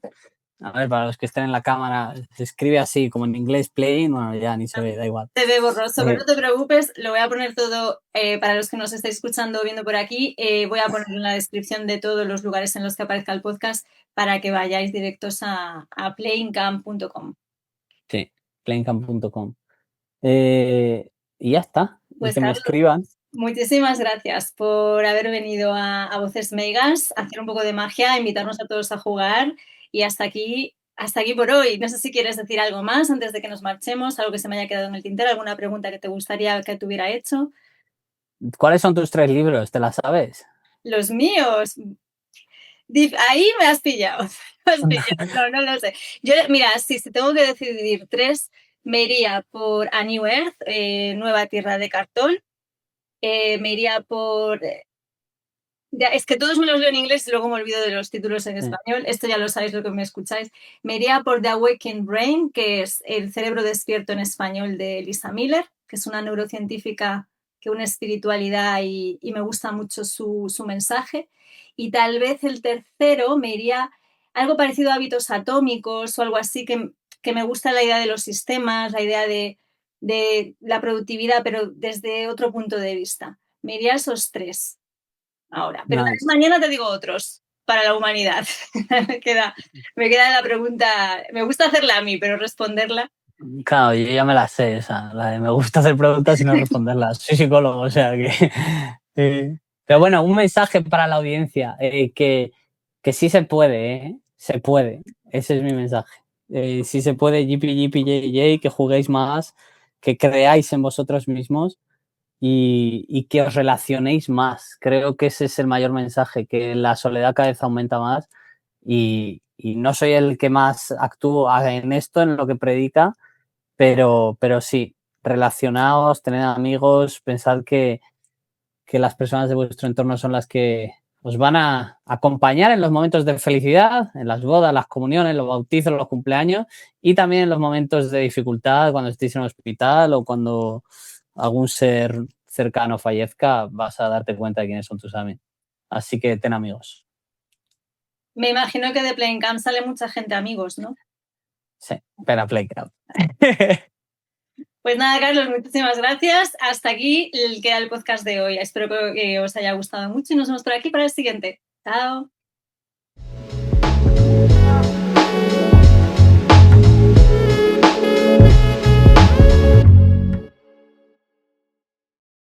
a ver, para los que estén en la cámara, se escribe así, como en inglés playing, bueno, ya ni se ve, da igual. Se ve borroso, pero no te preocupes, lo voy a poner todo, para los que nos estáis escuchando o viendo por aquí, voy a poner en la descripción de todos los lugares en los que aparezca el podcast para que vayáis directos a playingcamp.com. Sí, playingcamp.com. Y ya está, Pues y que me Carlos, escriban. muchísimas gracias por haber venido a Voces Meigas, a hacer un poco de magia, a invitarnos a todos a jugar y hasta aquí por hoy. No sé si quieres decir algo más antes de que nos marchemos, algo que se me haya quedado en el tintero, alguna pregunta que te gustaría que te hubiera hecho. ¿Cuáles son tus 3 libros? ¿Te las sabes? Los míos. Ahí me has pillado. No, no lo sé. Yo, mira, si tengo que decidir 3, me iría por A New Earth, Nueva Tierra de Cartón. Me iría por... es que todos me los leo en inglés y luego me olvido de los títulos en español. Esto ya lo sabéis, lo que me escucháis. Me iría por The Awakened Brain, que es El cerebro despierto en español de Lisa Miller, que es una neurocientífica que une espiritualidad y me gusta mucho su mensaje. Y tal vez el tercero me iría algo parecido a Hábitos Atómicos o algo así, que me gusta la idea de los sistemas, la idea de la productividad, pero desde otro punto de vista. Me iría a esos 3 ahora. Pero Nice. mañana te digo otros para la humanidad. me queda la pregunta, me gusta hacerla a mí, pero responderla. Claro, yo ya me la sé, esa, la de me gusta hacer preguntas y no responderlas. Soy psicólogo, o sea que... Pero bueno, un mensaje para la audiencia, que sí se puede, se puede. Ese es mi mensaje. Sí se puede, que juguéis más, que creáis en vosotros mismos y que os relacionéis más. Creo que ese es el mayor mensaje, que la soledad cada vez aumenta más y no soy el que más actúa en esto, en lo que predica, pero sí, relacionaos, tened amigos, pensad que las personas de vuestro entorno son las que os van a acompañar en los momentos de felicidad, en las bodas, las comuniones, los bautizos, los cumpleaños y también en los momentos de dificultad, cuando estéis en un hospital o cuando algún ser cercano fallezca, vas a darte cuenta de quiénes son tus amigos. Así que ten amigos. Me imagino que de Playing Camp sale mucha gente amigos, ¿no? Sí, ven a Playground. Pues nada, Carlos, muchísimas gracias. Hasta aquí queda el podcast de hoy. Espero que os haya gustado mucho y nos vemos por aquí para el siguiente. Chao.